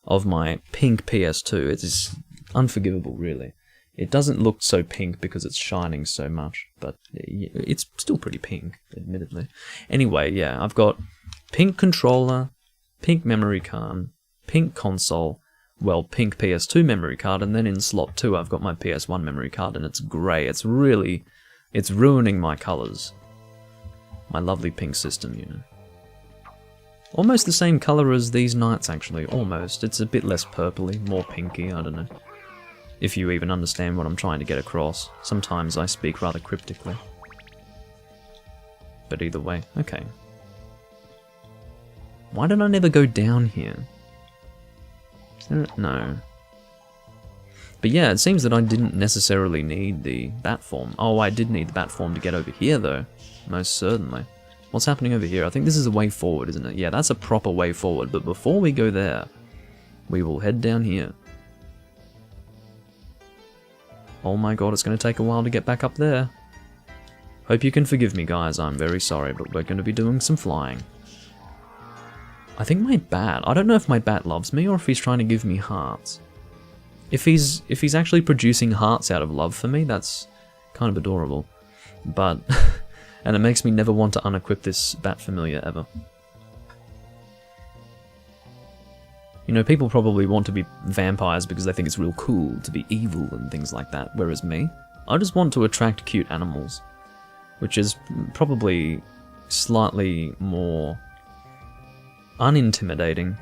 of my pink PS2. It is unforgivable, really. It doesn't look so pink because it's shining so much, but it's still pretty pink, admittedly. Anyway, yeah, I've got pink controller, pink memory card, pink console, well, pink PS2 memory card, and then in slot 2 I've got my PS1 memory card, and it's grey. It's ruining my colours. My lovely pink system, you know. Almost the same colour as these nights, actually. Almost. It's a bit less purpley, more pinky, I don't know. If you even understand what I'm trying to get across. Sometimes I speak rather cryptically. But either way, okay. Why did I never go down here? Is there... No. But yeah, it seems that I didn't necessarily need the bat form. Oh, I did need the bat form to get over here, though. Most certainly. What's happening over here? I think this is a way forward, isn't it? Yeah, that's a proper way forward. But before we go there, we will head down here. Oh my god, it's going to take a while to get back up there. Hope you can forgive me, guys. I'm very sorry, but we're going to be doing some flying. I think my bat... I don't know if my bat loves me or if he's trying to give me hearts. If he's actually producing hearts out of love for me, that's kind of adorable. But... and it makes me never want to unequip this bat familiar ever. You know, people probably want to be vampires because they think it's real cool to be evil and things like that, whereas me, I just want to attract cute animals, which is probably slightly more unintimidating,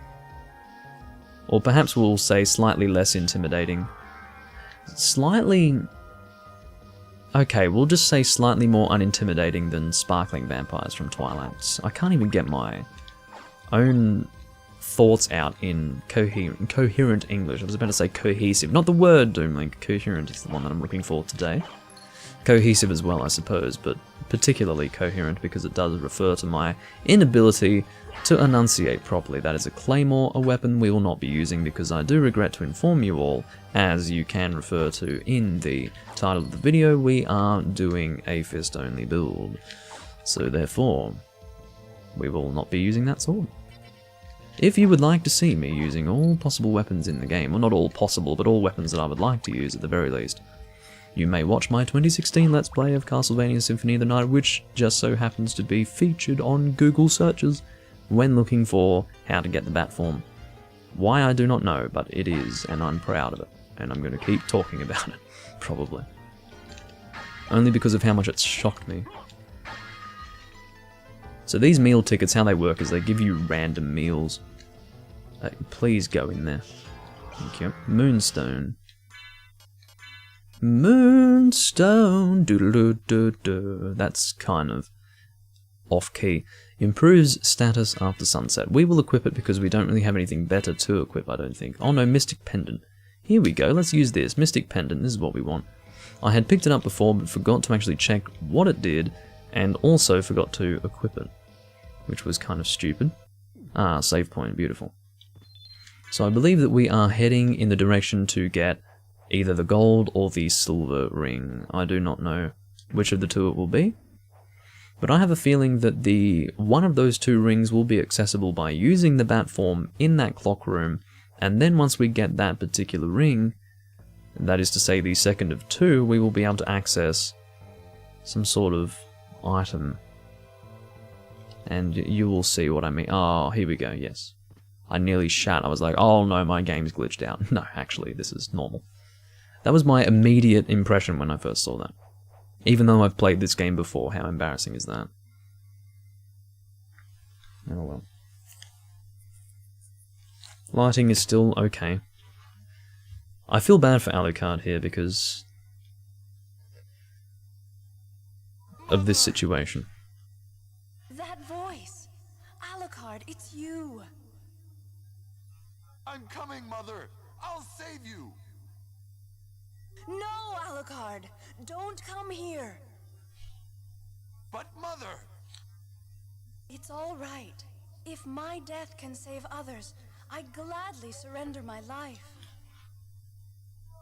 or perhaps we'll say slightly less intimidating. Slightly... Okay, we'll just say slightly more unintimidating than sparkling vampires from Twilight. I can't even get my own thoughts out in coherent English. I was about to say cohesive. Not the word, Doomlink. Coherent is the one that I'm looking for today. cohesive as well, I suppose, but particularly coherent because it does refer to my inability to enunciate properly. That is a claymore, a weapon we will not be using because I do regret to inform you all, as you can refer to in the title of the video, we are doing a fist-only build. So therefore, we will not be using that sword. If you would like to see me using all possible weapons in the game, well, not all possible, but all weapons that I would like to use at the very least, you may watch my 2016 Let's Play of Castlevania Symphony of the Night, which just so happens to be featured on Google searches when looking for how to get the bat form. Why, I do not know, but it is, and I'm proud of it, and I'm going to keep talking about it, probably. Only because of how much it's shocked me. So these meal tickets, how they work is they give you random meals. Please go in there. Thank you. Moonstone. Moonstone. Doo-doo-doo-doo-doo. That's kind of off-key. Improves status after sunset. We will equip it because we don't really have anything better to equip, I don't think. Oh no, Mystic Pendant. Here we go, let's use this. Mystic Pendant, this is what we want. I had picked it up before but forgot to actually check what it did, and also forgot to equip it, which was kind of stupid. Ah, save point, beautiful. So I believe that we are heading in the direction to get either the gold or the silver ring. I do not know which of the two it will be, but I have a feeling that one of those two rings will be accessible by using the bat form in that clock room, and then once we get that particular ring, that is to say the second of two, we will be able to access some sort of item. And you will see what I mean. Oh, here we go, yes. I nearly shat. I was like, oh no, my game's glitched out. No, actually, this is normal. That was my immediate impression when I first saw that. Even though I've played this game before, how embarrassing is that? Oh well. Lighting is still okay. I feel bad for Alucard here because of this situation. That voice! Alucard, it's you! I'm coming, Mother! I'll save you! No, Alucard! Don't come here! But Mother! It's all right. If my death can save others, I'd gladly surrender my life.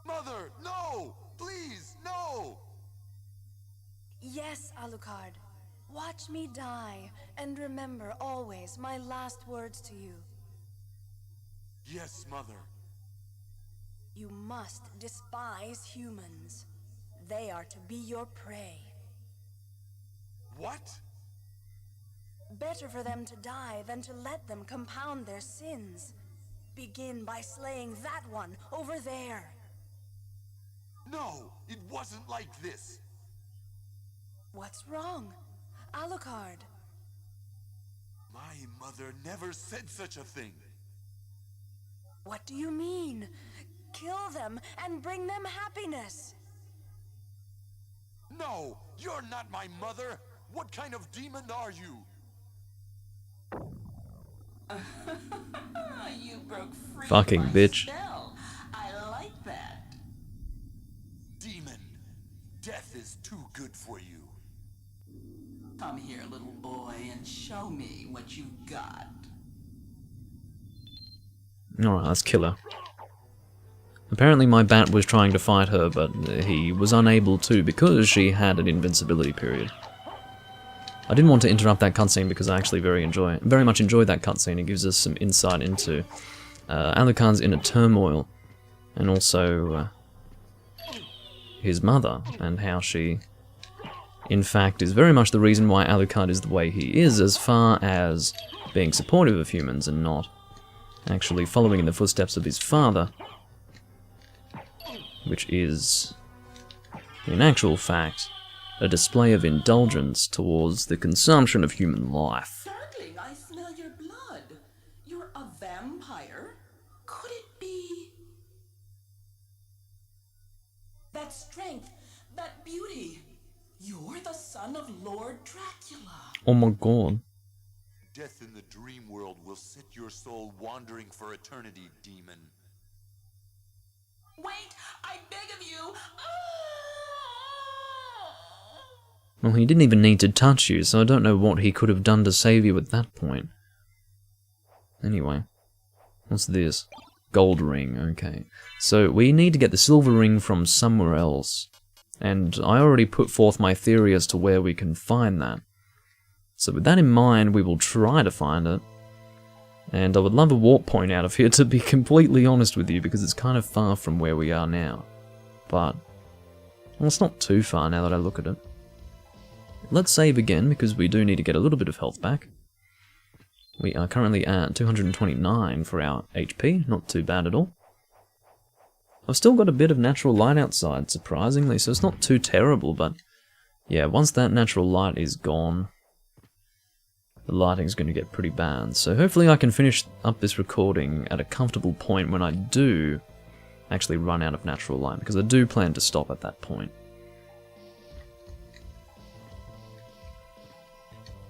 Mother, no! Please, no! Yes, Alucard. Watch me die, and remember always my last words to you. Yes, Mother. You must despise humans. They are to be your prey. What? Better for them to die than to let them compound their sins. Begin by slaying that one over there. No, it wasn't like this. What's wrong, Alucard? My mother never said such a thing. What do you mean? Kill them and bring them happiness. No, you're not my mother. What kind of demon are you? You broke free. Fucking bitch. Spell. I like that. Demon, death is too good for you. Come here, little boy, and show me what you got. Alright, let's kill her. Apparently my bat was trying to fight her, but he was unable to because she had an invincibility period. I didn't want to interrupt that cutscene because I actually very much enjoyed that cutscene. It gives us some insight into Alucard's inner turmoil, and also his mother, and how she, in fact, is very much the reason why Alucard is the way he is, as far as being supportive of humans and not actually following in the footsteps of his father, which is, in actual fact, a display of indulgence towards the consumption of human life. Darling, I smell your blood. You're a vampire? Could it be? That strength, that beauty. You're the son of Lord Dracula. Oh my god. Death in the dream world will set your soul wandering for eternity, demon. Wait, I beg of you. Well, he didn't even need to touch you, so I don't know what he could have done to save you at that point. Anyway, what's this? Gold ring, okay. So we need to get the silver ring from somewhere else. And I already put forth my theory as to where we can find that. So with that in mind, we will try to find it. And I would love a warp point out of here, to be completely honest with you, because it's kind of far from where we are now. But, well, it's not too far now that I look at it. Let's save again, because we do need to get a little bit of health back. We are currently at 229 for our HP, not too bad at all. I've still got a bit of natural light outside, surprisingly, so it's not too terrible, but yeah, once that natural light is gone, the lighting's going to get pretty bad. So hopefully I can finish up this recording at a comfortable point when I do actually run out of natural light, because I do plan to stop at that point.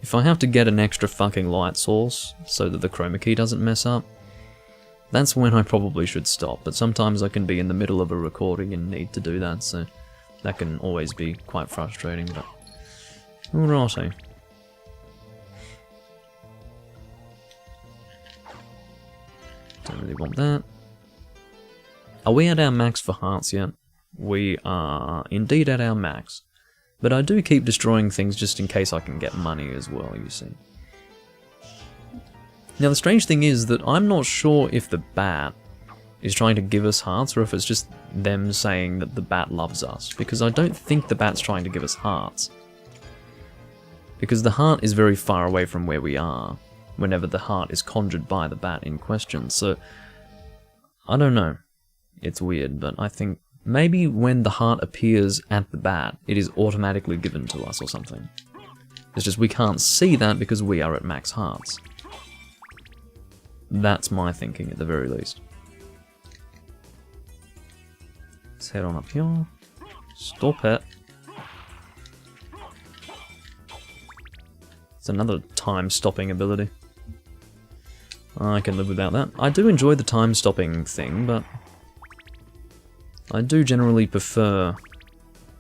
If I have to get an extra fucking light source so that the chroma key doesn't mess up, that's when I probably should stop, but sometimes I can be in the middle of a recording and need to do that, so that can always be quite frustrating, but alrighty. Don't really want that. Are we at our max for hearts yet? We are indeed at our max. But I do keep destroying things just in case I can get money as well, you see. Now the strange thing is that I'm not sure if the bat is trying to give us hearts or if it's just them saying that the bat loves us. Because I don't think the bat's trying to give us hearts. Because the heart is very far away from where we are whenever the heart is conjured by the bat in question. So, I don't know. It's weird, but I think maybe when the heart appears at the bat, it is automatically given to us or something. It's just we can't see that because we are at max hearts. That's my thinking at the very least. Let's head on up here. Stop it. It's another time-stopping ability. I can live without that. I do enjoy the time-stopping thing, but I do generally prefer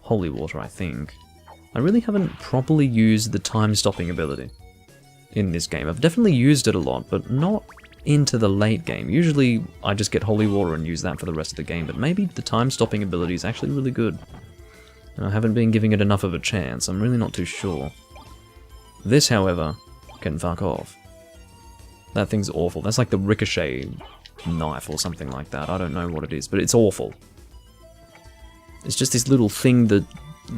holy water, I think. I really haven't properly used the time-stopping ability in this game. I've definitely used it a lot, but not into the late game. Usually I just get holy water and use that for the rest of the game, but maybe the time-stopping ability is actually really good. And I haven't been giving it enough of a chance, I'm really not too sure. This, however, can fuck off. That thing's awful. That's like the ricochet knife or something like that. I don't know what it is, but it's awful. It's just this little thing that...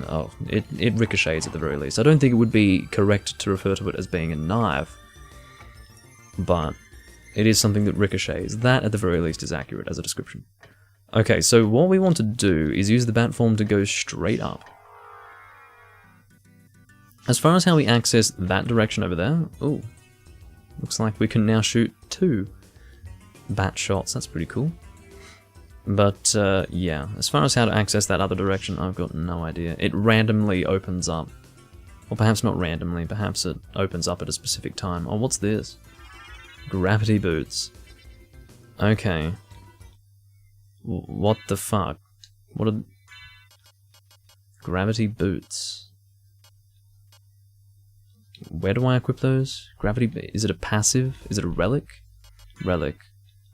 oh, it ricochets at the very least. I don't think it would be correct to refer to it as being a knife, but it is something that ricochets. That, at the very least, is accurate as a description. Okay, so what we want to do is use the bat form to go straight up. As far as how we access that direction over there... ooh, looks like we can now shoot 2 bat shots. That's pretty cool. But, yeah, as far as how to access that other direction, I've got no idea. It randomly opens up. Or perhaps not randomly, perhaps it opens up at a specific time. Oh, what's this? Gravity boots. Okay. What the fuck? What are... gravity boots. Where do I equip those? Gravity... is it a passive? Is it a relic? Relic.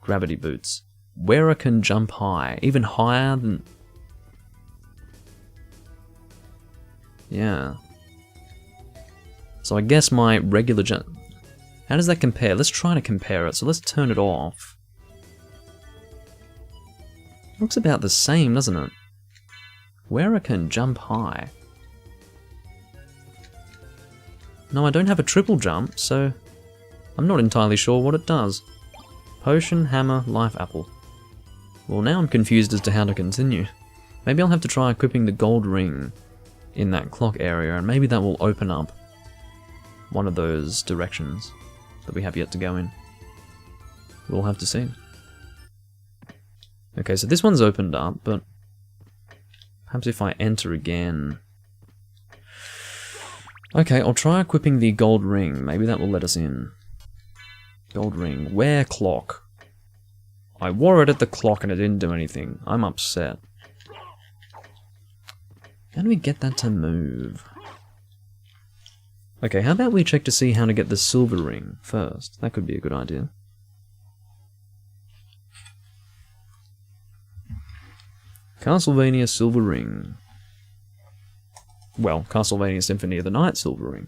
Gravity boots. Where I can jump high, even higher than... yeah. So I guess my regular jump... how does that compare? Let's try to compare it, so let's turn it off. Looks about the same, doesn't it? Where I can jump high. No, I don't have a triple jump, so I'm not entirely sure what it does. Potion, hammer, life apple. Well, now I'm confused as to how to continue. Maybe I'll have to try equipping the gold ring in that clock area, and maybe that will open up one of those directions that we have yet to go in. We'll have to see. Okay, so this one's opened up, but perhaps if I enter again... okay, I'll try equipping the gold ring. Maybe that will let us in. Gold ring. Wear clock. I wore it at the clock and it didn't do anything. I'm upset. How do we get that to move? Okay, how about we check to see how to get the silver ring first? That could be a good idea. Castlevania Silver Ring. Well, Castlevania Symphony of the Night Silver Ring.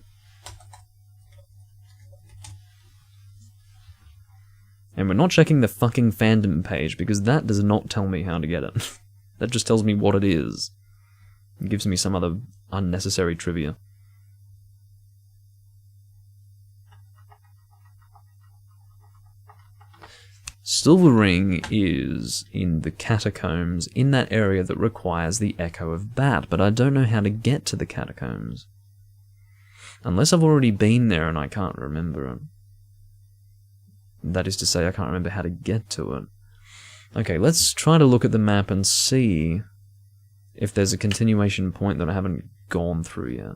And we're not checking the fucking fandom page because that does not tell me how to get it. That just tells me what it is. It gives me some other unnecessary trivia. Silver Ring is in the Catacombs, in that area that requires the Echo of Bat, but I don't know how to get to the Catacombs. Unless I've already been there and I can't remember it. That is to say, I can't remember how to get to it. Okay, let's try to look at the map and see if there's a continuation point that I haven't gone through yet.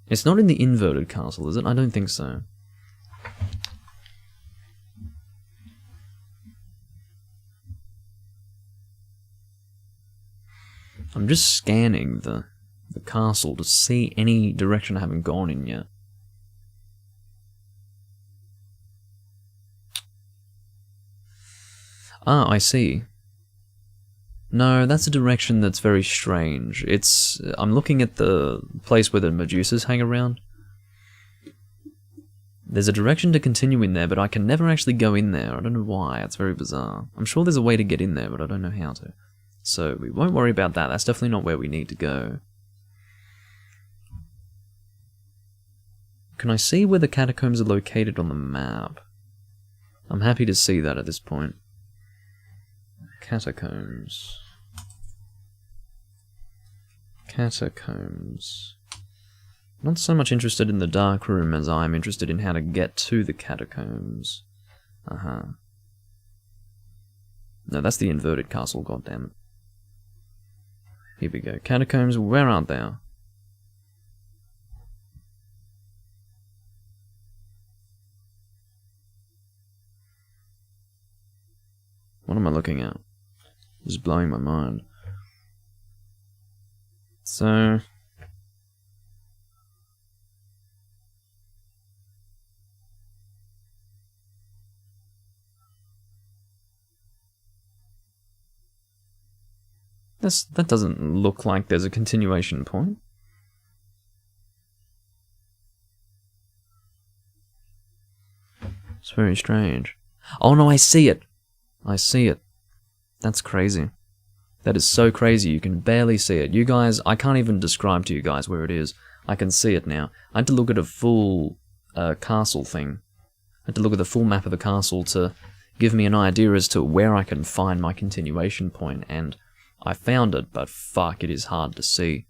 It's not in the inverted castle, is it? I don't think so. I'm just scanning the castle to see any direction I haven't gone in yet. Ah, I see. No, that's a direction that's very strange. I'm looking at the place where the Medusas hang around. There's a direction to continue in there, but I can never actually go in there. I don't know why. It's very bizarre. I'm sure there's a way to get in there, but I don't know how to. So we won't worry about that. That's definitely not where we need to go. Can I see where the catacombs are located on the map? I'm happy to see that at this point. Catacombs. Catacombs. Not so much interested in the dark room as I'm interested in how to get to the catacombs. No, that's the inverted castle, goddammit. Here we go. Catacombs, where aren't they? What am I looking at? This is blowing my mind. So... that doesn't look like there's a continuation point. It's very strange. Oh no, I see it! I see it. That's crazy. That is so crazy, you can barely see it. You guys, I can't even describe to you guys where it is. I can see it now. I had to look at a full castle thing. I had to look at the full map of the castle to give me an idea as to where I can find my continuation point, and I found it, but fuck, it is hard to see.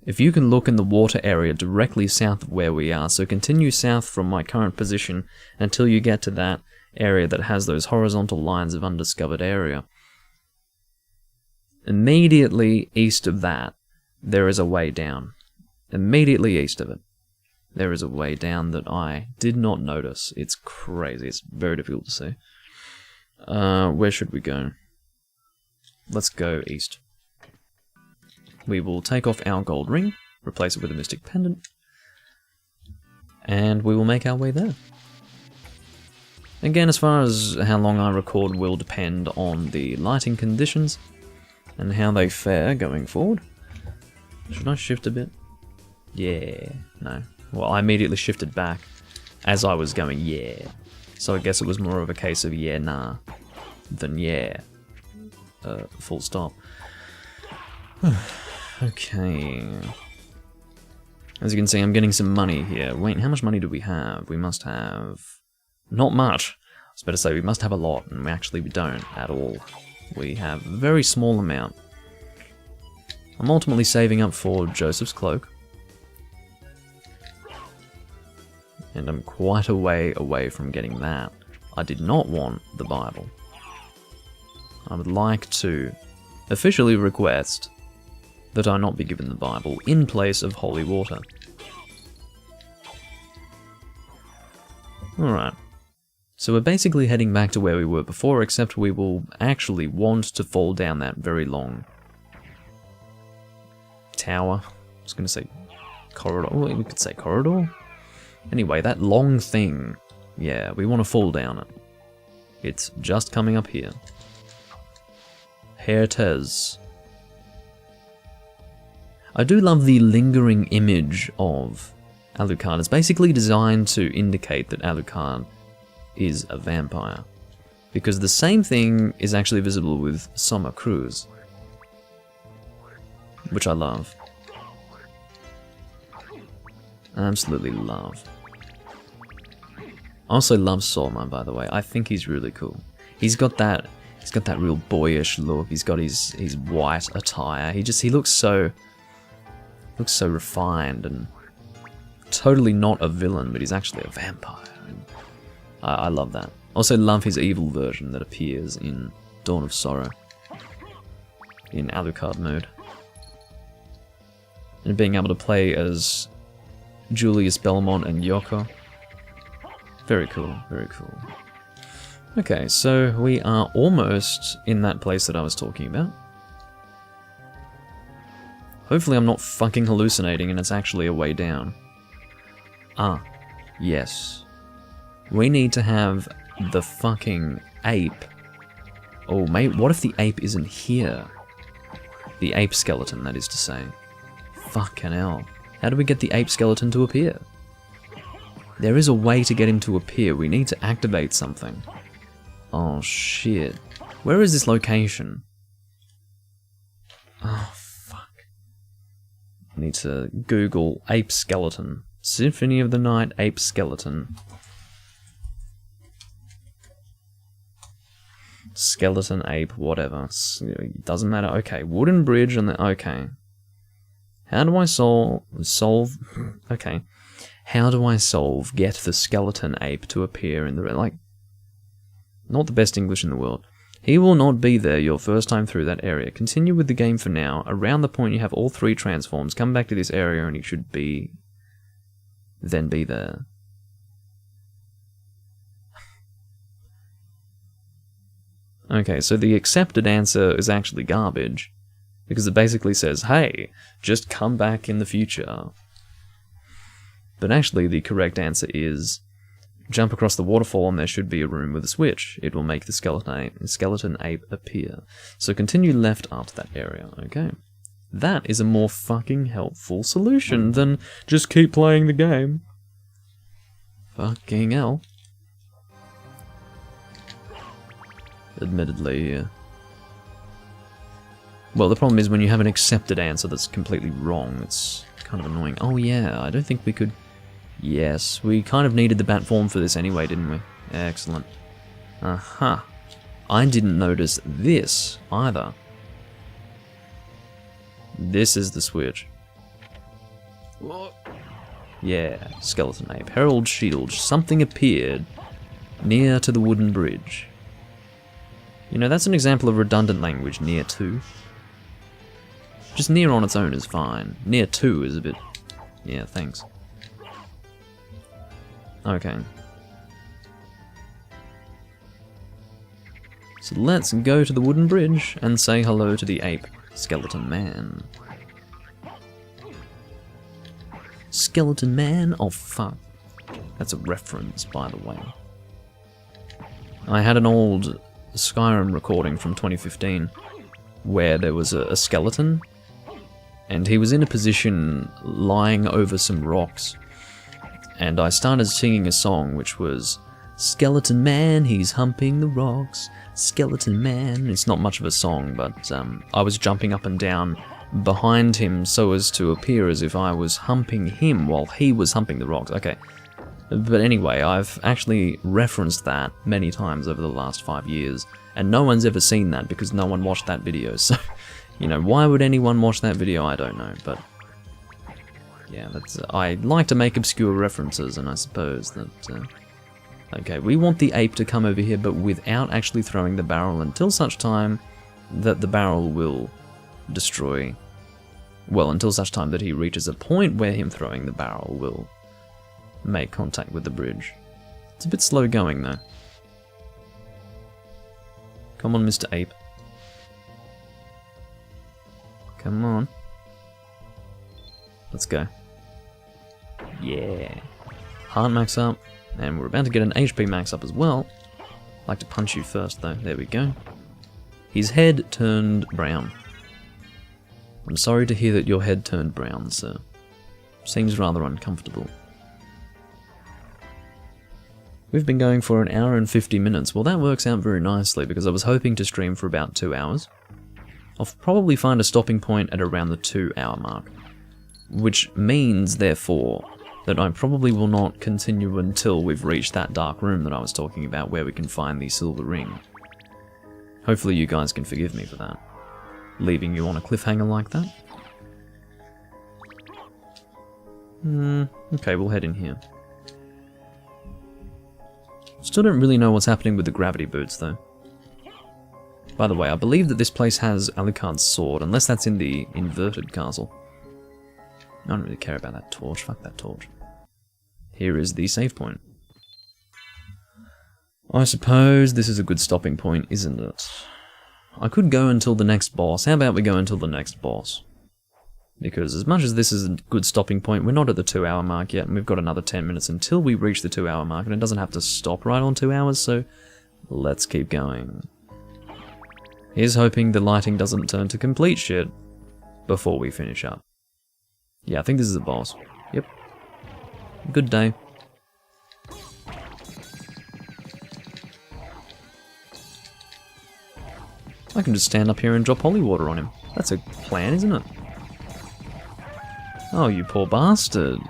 If you can look in the water area directly south of where we are, so continue south from my current position until you get to that area that has those horizontal lines of undiscovered area. Immediately east of that, there is a way down. Immediately east of it, there is a way down that I did not notice. It's crazy. It's very difficult to see. Where should we go? Let's go east. We will take off our gold ring, replace it with a mystic pendant, and we will make our way there. Again, as far as how long I record will depend on the lighting conditions and how they fare going forward. Should I shift a bit? Yeah, no. Well, I immediately shifted back as I was going yeah. So I guess it was more of a case of yeah, nah, than yeah. Full stop. Okay. As you can see, I'm getting some money here. Wait, how much money do we have? We must have... not much. I was about to say we must have a lot, and we don't at all. We have a very small amount. I'm ultimately saving up for Joseph's cloak. And I'm quite a way away from getting that. I did not want the Bible. I would like to officially request that I not be given the Bible in place of holy water. Alright. So we're basically heading back to where we were before, except we will actually want to fall down that very long tower. I was going to say corridor. Oh, we could say corridor. Anyway, that long thing. Yeah, we want to fall down it. It's just coming up here. Here it is. I do love the lingering image of Alucard. It's basically designed to indicate that Alucard is a vampire, because the same thing is actually visible with Summer Cruz, which I love. Absolutely love. I also love Soma, by the way. I think he's really cool. He's got that real boyish look. He's got his white attire. He looks so refined and totally not a villain, but he's actually a vampire. I love that. Also love his evil version that appears in Dawn of Sorrow, in Alucard mode. And being able to play as Julius Belmont and Yoko. Very cool, very cool. Okay, so we are almost in that place that I was talking about. Hopefully I'm not fucking hallucinating and it's actually a way down. Ah, yes. We need to have the fucking ape. Oh, mate, what if the ape isn't here? The ape skeleton, that is to say. Fucking hell. How do we get the ape skeleton to appear? There is a way to get him to appear. We need to activate something. Oh, shit. Where is this location? Oh, fuck. I need to Google ape skeleton. Symphony of the Night ape skeleton. Skeleton, ape, whatever. It doesn't matter. Okay, wooden bridge and the... Okay. How do I solve... Okay. How do I get the skeleton ape to appear in the... Like... Not the best English in the world. He will not be there your first time through that area. Continue with the game for now. Around the point you have all 3 transforms. Come back to this area and he should be... Then be there. Okay, so the accepted answer is actually garbage, because it basically says, hey, just come back in the future. But actually the correct answer is, jump across the waterfall and there should be a room with a switch. It will make the skeleton ape appear. So continue left after that area, okay? That is a more fucking helpful solution than just keep playing the game. Fucking hell. Admittedly, well, the problem is when you have an accepted answer that's completely wrong, it's kind of annoying. Oh yeah, I don't think we could... Yes, we kind of needed the bat form for this anyway, didn't we? Excellent. Aha. I didn't notice this either. This is the switch. Yeah, skeleton ape. Herald shield. Something appeared near to the wooden bridge. You know, that's an example of redundant language, near to. Just near on its own is fine. Near to is a bit... Yeah, thanks. Okay. So let's go to the wooden bridge and say hello to the ape skeleton man. Skeleton man? Oh fuck. That's a reference, by the way. I had an old Skyrim recording from 2015 where there was a skeleton and he was in a position lying over some rocks, and I started singing a song which was Skeleton man, he's humping the rocks, skeleton man. It's not much of a song, but I was jumping up and down behind him so as to appear as if I was humping him while he was humping the rocks. Okay. But anyway, I've actually referenced that many times over the last 5 years, and no one's ever seen that because no one watched that video, so, you know, why would anyone watch that video, I don't know, but, yeah, that's, I like to make obscure references, and I suppose that, okay, we want the ape to come over here, but without actually throwing the barrel until such time that the barrel will destroy, well, until such time that he reaches a point where him throwing the barrel will make contact with the bridge. It's a bit slow going though. Come on, Mr. Ape. Come on. Let's go. Yeah. Heart max up, and we're about to get an HP max up as well. I'd like to punch you first though, there we go. His head turned brown. I'm sorry to hear that your head turned brown, sir. Seems rather uncomfortable. We've been going for 1 hour and 50 minutes. Well, that works out very nicely because I was hoping to stream for about 2 hours. I'll probably find a stopping point at around the 2-hour mark. Which means, therefore, that I probably will not continue until we've reached that dark room that I was talking about where we can find the silver ring. Hopefully you guys can forgive me for that. Leaving you on a cliffhanger like that. Okay, we'll head in here. Still don't really know what's happening with the gravity boots, though. By the way, I believe that this place has Alucard's sword, unless that's in the inverted castle. I don't really care about that torch, fuck that torch. Here is the save point. I suppose this is a good stopping point, isn't it? I could go until the next boss. How about we go until the next boss? Because as much as this is a good stopping point, we're not at the 2-hour mark yet, and we've got another 10 minutes until we reach the 2-hour mark, and it doesn't have to stop right on 2 hours, so let's keep going. Here's hoping the lighting doesn't turn to complete shit before we finish up. Yeah, I think this is the boss. Yep. Good day. I can just stand up here and drop holy water on him. That's a plan, isn't it? Oh, you poor bastard.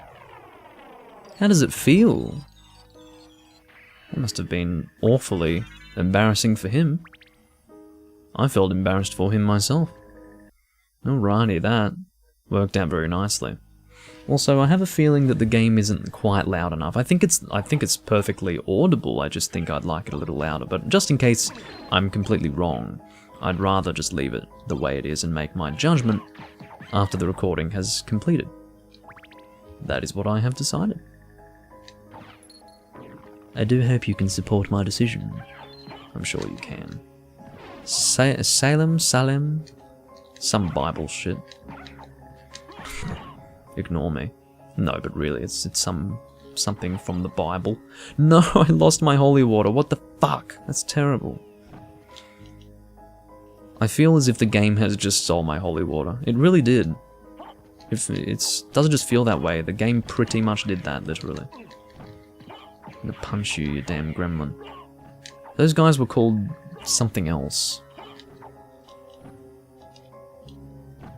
How does it feel? It must have been awfully embarrassing for him. I felt embarrassed for him myself. Alrighty, that worked out very nicely. Also, I have a feeling that the game isn't quite loud enough. I think it's perfectly audible. I just think I'd like it a little louder. But just in case I'm completely wrong, I'd rather just leave it the way it is and make my judgment after the recording has completed. That is what I have decided. I do hope you can support my decision. I'm sure you can. Salem? Some Bible shit. Ignore me. No, but really, it's something from the Bible. No, I lost my holy water. What the fuck? That's terrible. I feel as if the game has just stole my holy water. It really did. Doesn't just feel that way. The game pretty much did that, literally. I'm gonna punch you, you damn gremlin. Those guys were called something else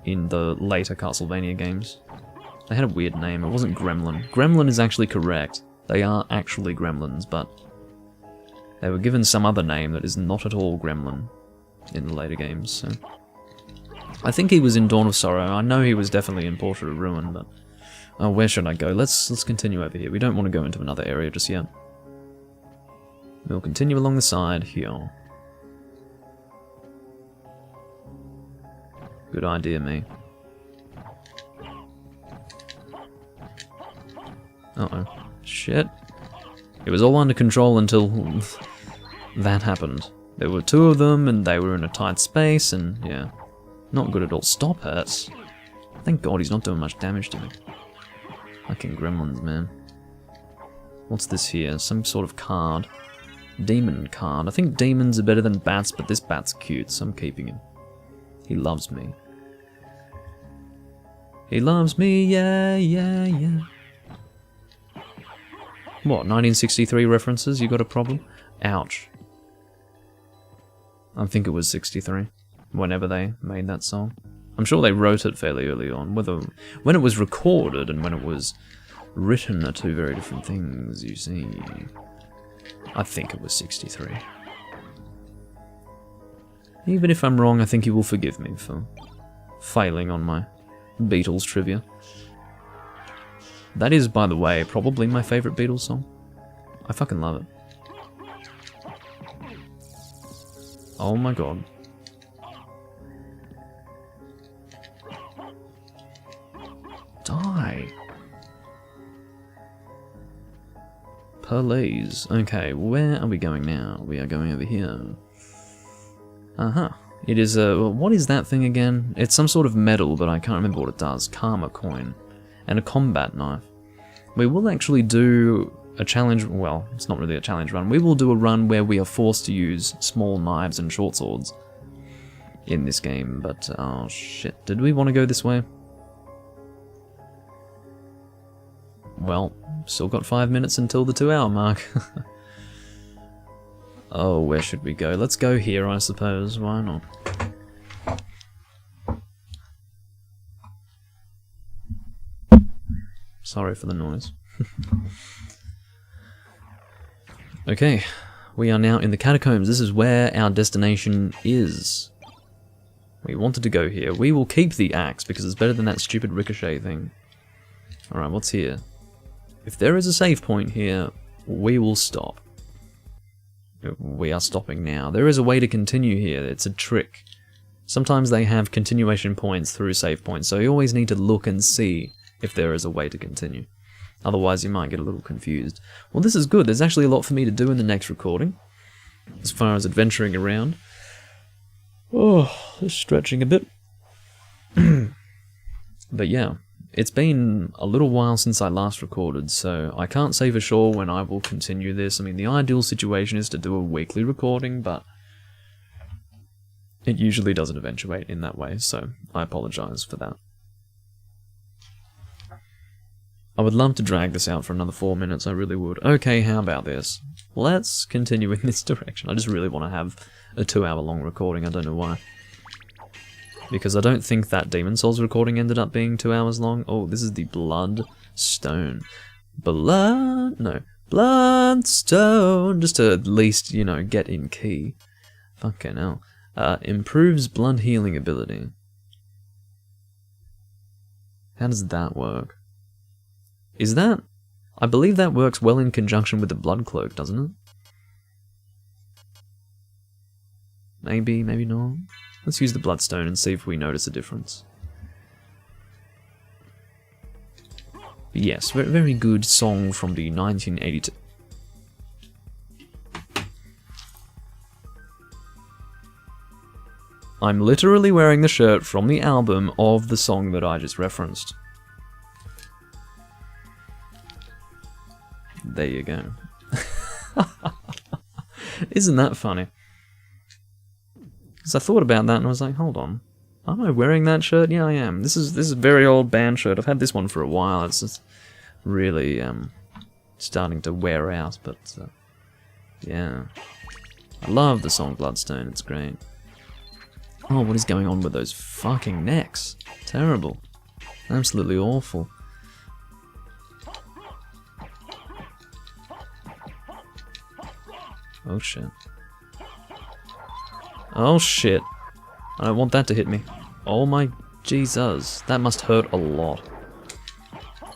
in the later Castlevania games. They had a weird name. It wasn't Gremlin. Gremlin is actually correct. They are actually gremlins, but they were given some other name that is not at all Gremlin in the later games, so. I think he was in Dawn of Sorrow. I know he was definitely in Portrait of Ruin, but oh, where should I go? Let's continue over here. We don't want to go into another area just yet. We'll continue along the side here. Good idea, me. Uh-oh. Shit. It was all under control until that happened. There were 2 of them, and they were in a tight space, and yeah. Not good at all. Stop it. Thank God he's not doing much damage to me. Fucking gremlins, man. What's this here? Some sort of card. Demon card. I think demons are better than bats, but this bat's cute, so I'm keeping him. He loves me. He loves me, yeah, yeah, yeah. What, 1963 references? You got a problem? Ouch. I think it was 63, whenever they made that song. I'm sure they wrote it fairly early on. When it was recorded and when it was written are 2 very different things, you see. I think it was 63. Even if I'm wrong, I think you will forgive me for failing on my Beatles trivia. That is, by the way, probably my favourite Beatles song. I fucking love it. Oh my god. Die. Please. Okay, where are we going now? We are going over here. Uh-huh. It is a... what is that thing again? It's some sort of metal, but I can't remember what it does. Karma coin. And a combat knife. We will actually do a challenge... well, it's not really a challenge run. We will do a run where we are forced to use small knives and short swords in this game, but... oh, shit. Did we want to go this way? Well, still got 5 minutes until the 2-hour mark. Oh, where should we go? Let's go here, I suppose. Why not? Sorry for the noise. Okay, we are now in the Catacombs. This is where our destination is. We wanted to go here. We will keep the axe because it's better than that stupid ricochet thing. Alright, what's here? If there is a save point here, we will stop. We are stopping now. There is a way to continue here. It's a trick. Sometimes they have continuation points through save points, so you always need to look and see if there is a way to continue. Otherwise you might get a little confused. Well, this is good. There's actually a lot for me to do in the next recording, as far as adventuring around. Oh, just stretching a bit. But yeah, it's been a little while since I last recorded, so I can't say for sure when I will continue this. I mean, the ideal situation is to do a weekly recording, but it usually doesn't eventuate in that way, so I apologize for that. I would love to drag this out for another 4 minutes, I really would. Okay, how about this? Let's continue in this direction. I just really want to have a 2-hour long recording, I don't know why. Because I don't think that Demon Souls recording ended up being 2 hours long. Oh, this is the Bloodstone. Bloodstone! Just to at least, you know, get in key. Fucking hell. Improves blood healing ability. How does that work? Is that... I believe that works well in conjunction with the Blood Cloak, doesn't it? Maybe, maybe not. Let's use the Bloodstone and see if we notice a difference. Yes, very good song from the 1982. I'm literally wearing the shirt from the album of the song that I just referenced. There you go. Isn't that funny? Because I thought about that and I was like, hold on. Am I wearing that shirt? Yeah, I am. This is a very old band shirt. I've had this one for a while. It's just really starting to wear out, but yeah. I love the song Bloodstone. It's great. Oh, what is going on with those fucking necks? Terrible. Absolutely awful. Oh shit. Oh shit. I don't want that to hit me. Oh my Jesus. That must hurt a lot.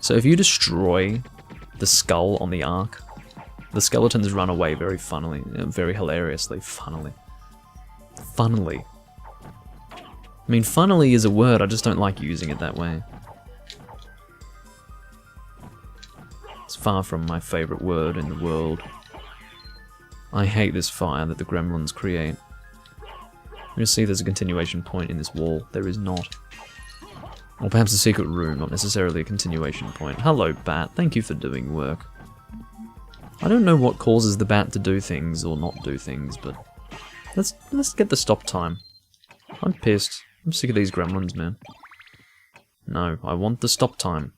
So if you destroy the skull on the Ark, the skeletons run away very funnily, very hilariously. Funnily. Funnily. I mean, funnily is a word, I just don't like using it that way. It's far from my favourite word in the world. I hate this fire that the gremlins create. You'll see there's a continuation point in this wall. There is not. Or perhaps a secret room, not necessarily a continuation point. Hello, bat. Thank you for doing work. I don't know what causes the bat to do things or not do things, but let's get the stop time. I'm pissed. I'm sick of these gremlins, man. No, I want the stop time.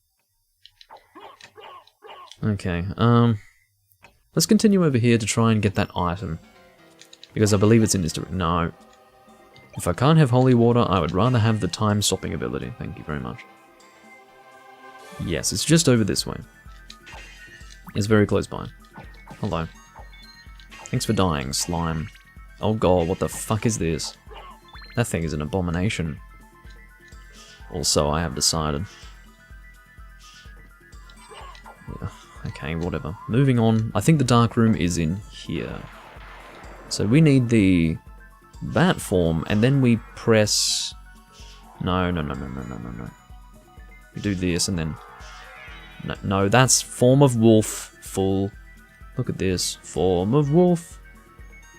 Okay, let's continue over here to try and get that item. Because I believe it's in this direction. No. If I can't have holy water, I would rather have the time stopping ability. Thank you very much. Yes, it's just over this way. It's very close by. Hello. Thanks for dying, slime. Oh god, what the fuck is this? That thing is an abomination. Also, I have decided. Yeah, okay, whatever. Moving on. I think the dark room is in here. So we need the bat form, and then we press... No. We do this, and then... No, that's form of wolf, full. Look at this. Form of wolf.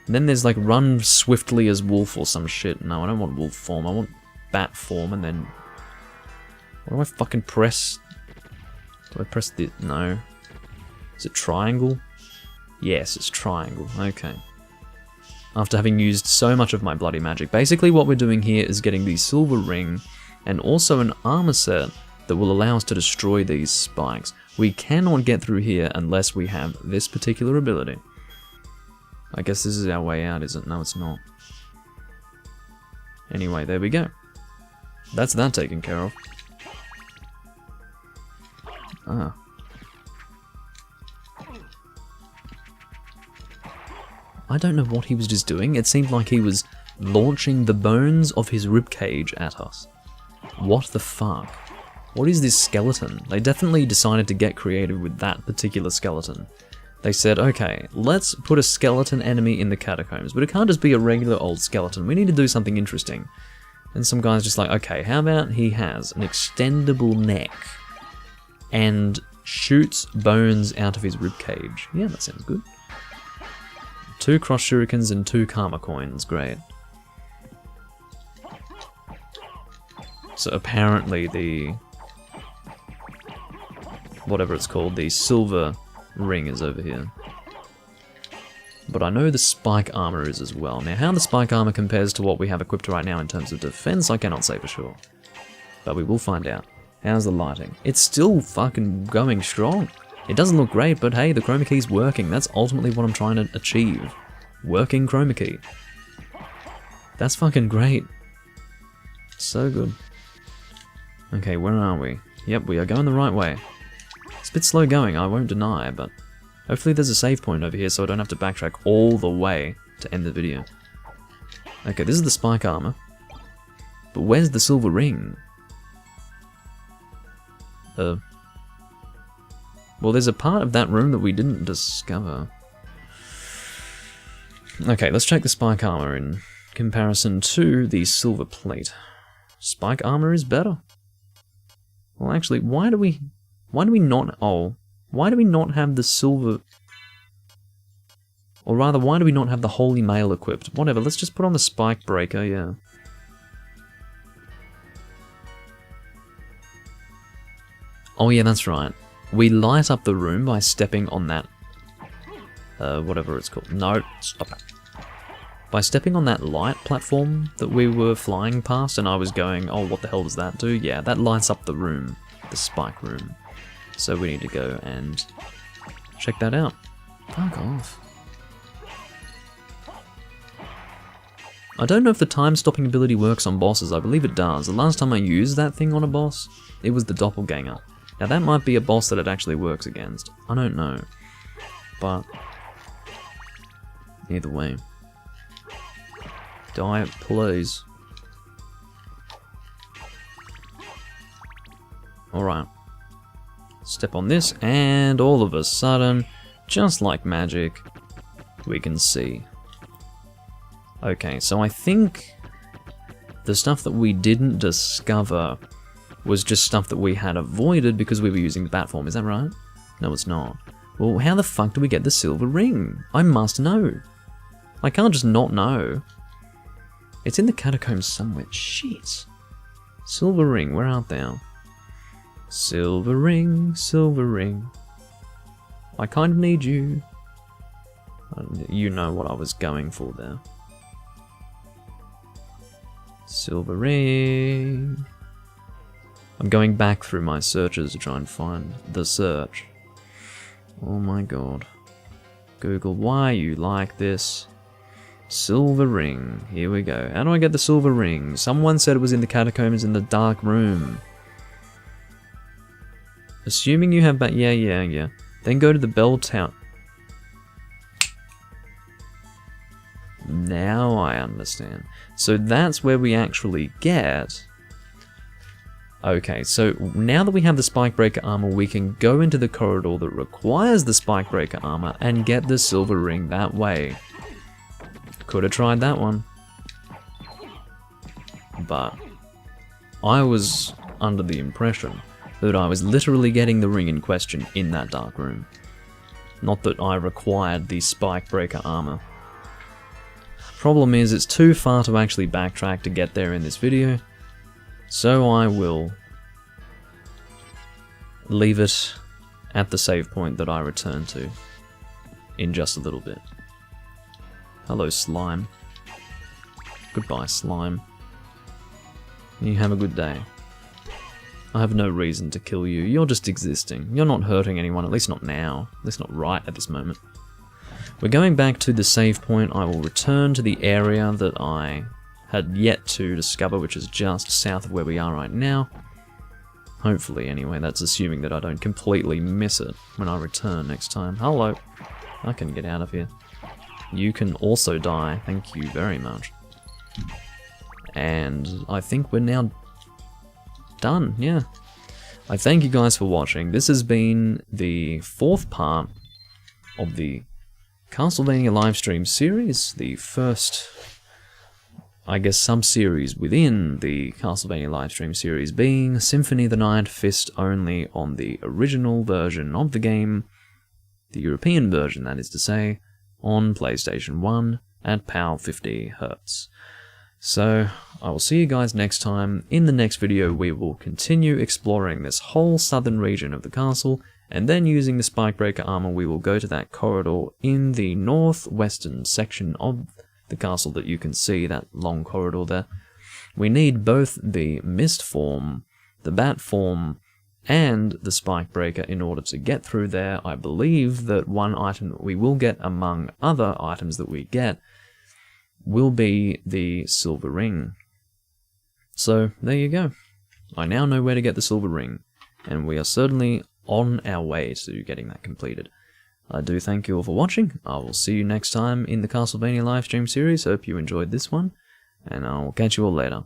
And then there's like run swiftly as wolf or some shit. No, I don't want wolf form. I want bat form, and then... What do I fucking press? Do I press the... No. Is it triangle? Yes, it's triangle. Okay. After having used so much of my bloody magic. Basically what we're doing here is getting the silver ring and also an armor set that will allow us to destroy these spikes. We cannot get through here unless we have this particular ability. I guess this is our way out, is it? No, it's not. Anyway, there we go. That's that taken care of. Ah. I don't know what he was just doing. It seemed like he was launching the bones of his ribcage at us. What the fuck? What is this skeleton? They definitely decided to get creative with that particular skeleton. They said, okay, let's put a skeleton enemy in the catacombs, but it can't just be a regular old skeleton. We need to do something interesting. And some guy's just like, okay, how about he has an extendable neck and shoots bones out of his ribcage? Yeah, that sounds good. 2 cross shurikens and 2 karma coins, great. So apparently the... whatever it's called, the silver ring is over here. But I know the spike armor is as well. Now how the spike armor compares to what we have equipped right now in terms of defense, I cannot say for sure. But we will find out. How's the lighting? It's still fucking going strong. It doesn't look great, but hey, the chroma key's working. That's ultimately what I'm trying to achieve. Working chroma key. That's fucking great. So good. Okay, where are we? Yep, we are going the right way. It's a bit slow going, I won't deny, but hopefully there's a save point over here so I don't have to backtrack all the way to end the video. Okay, this is the spike armor. But where's the silver ring? Well, there's a part of that room that we didn't discover. Okay, let's check the spike armor in comparison to the silver plate. Spike armor is better. Well, actually, why do we not have the silver... Or rather, why do we not have the holy mail equipped? Whatever, let's just put on the spike breaker, yeah. Oh yeah, that's right. We light up the room by stepping on that... whatever it's called. No, stop it. By stepping on that light platform that we were flying past and I was going, oh, what the hell does that do? Yeah, that lights up the room. The spike room. So we need to go and check that out. Fuck off. I don't know if the time-stopping ability works on bosses. I believe it does. The last time I used that thing on a boss, it was the doppelganger. Now that might be a boss that it actually works against. I don't know. But either way. Die, please. Alright. Step on this, and all of a sudden, just like magic, we can see. Okay, so I think the stuff that we didn't discover was just stuff that we had avoided because we were using the bat form, is that right? No, it's not. Well, how the fuck do we get the silver ring? I must know. I can't just not know. It's in the catacombs somewhere. Shit. Silver ring, where art thou? Silver ring, silver ring. I kind of need you. You know what I was going for there. Silver ring. I'm going back through my searches to try and find the search. Oh my god. Google, why you like this? Silver ring. Here we go. How do I get the silver ring? Someone said it was in the catacombs in the dark room. Assuming you have that. Yeah. Then go to the bell tower. Now I understand. So that's where we actually get... Okay, so now that we have the spike breaker armor, we can go into the corridor that requires the spike breaker armor and get the silver ring that way. Could have tried that one. But I was under the impression that I was literally getting the ring in question in that dark room. Not that I required the spike breaker armor. Problem is, it's too far to actually backtrack to get there in this video, so I will leave it at the save point that I return to in just a little bit. Hello, slime. Goodbye, slime. You have a good day. I have no reason to kill you. You're just existing. You're not hurting anyone, at least not now. At least not right at this moment. We're going back to the save point. I will return to the area that I had yet to discover, which is just south of where we are right now. Hopefully, anyway. That's assuming that I don't completely miss it when I return next time. Hello. I can get out of here. You can also die. Thank you very much. And I think we're now done, yeah. I thank you guys for watching. This has been the 4th part of the Castlevania livestream series, the first, I guess, sub-series within the Castlevania livestream series being Symphony of the Night, Fist only on the original version of the game, the European version, that is to say, on PlayStation 1 at PAL50 Hz. So, I will see you guys next time. In the next video, we will continue exploring this whole southern region of the castle, and then using the Spikebreaker armor, we will go to that corridor in the northwestern section of the castle that you can see, that long corridor there. We need both the Mist form, the Bat form, and the Spikebreaker in order to get through there. I believe that one item that we will get among other items that we get will be the silver ring. So, there you go. I now know where to get the silver ring, and we are certainly on our way to getting that completed. I do thank you all for watching. I will see you next time in the Castlevania livestream series. Hope you enjoyed this one, and I'll catch you all later.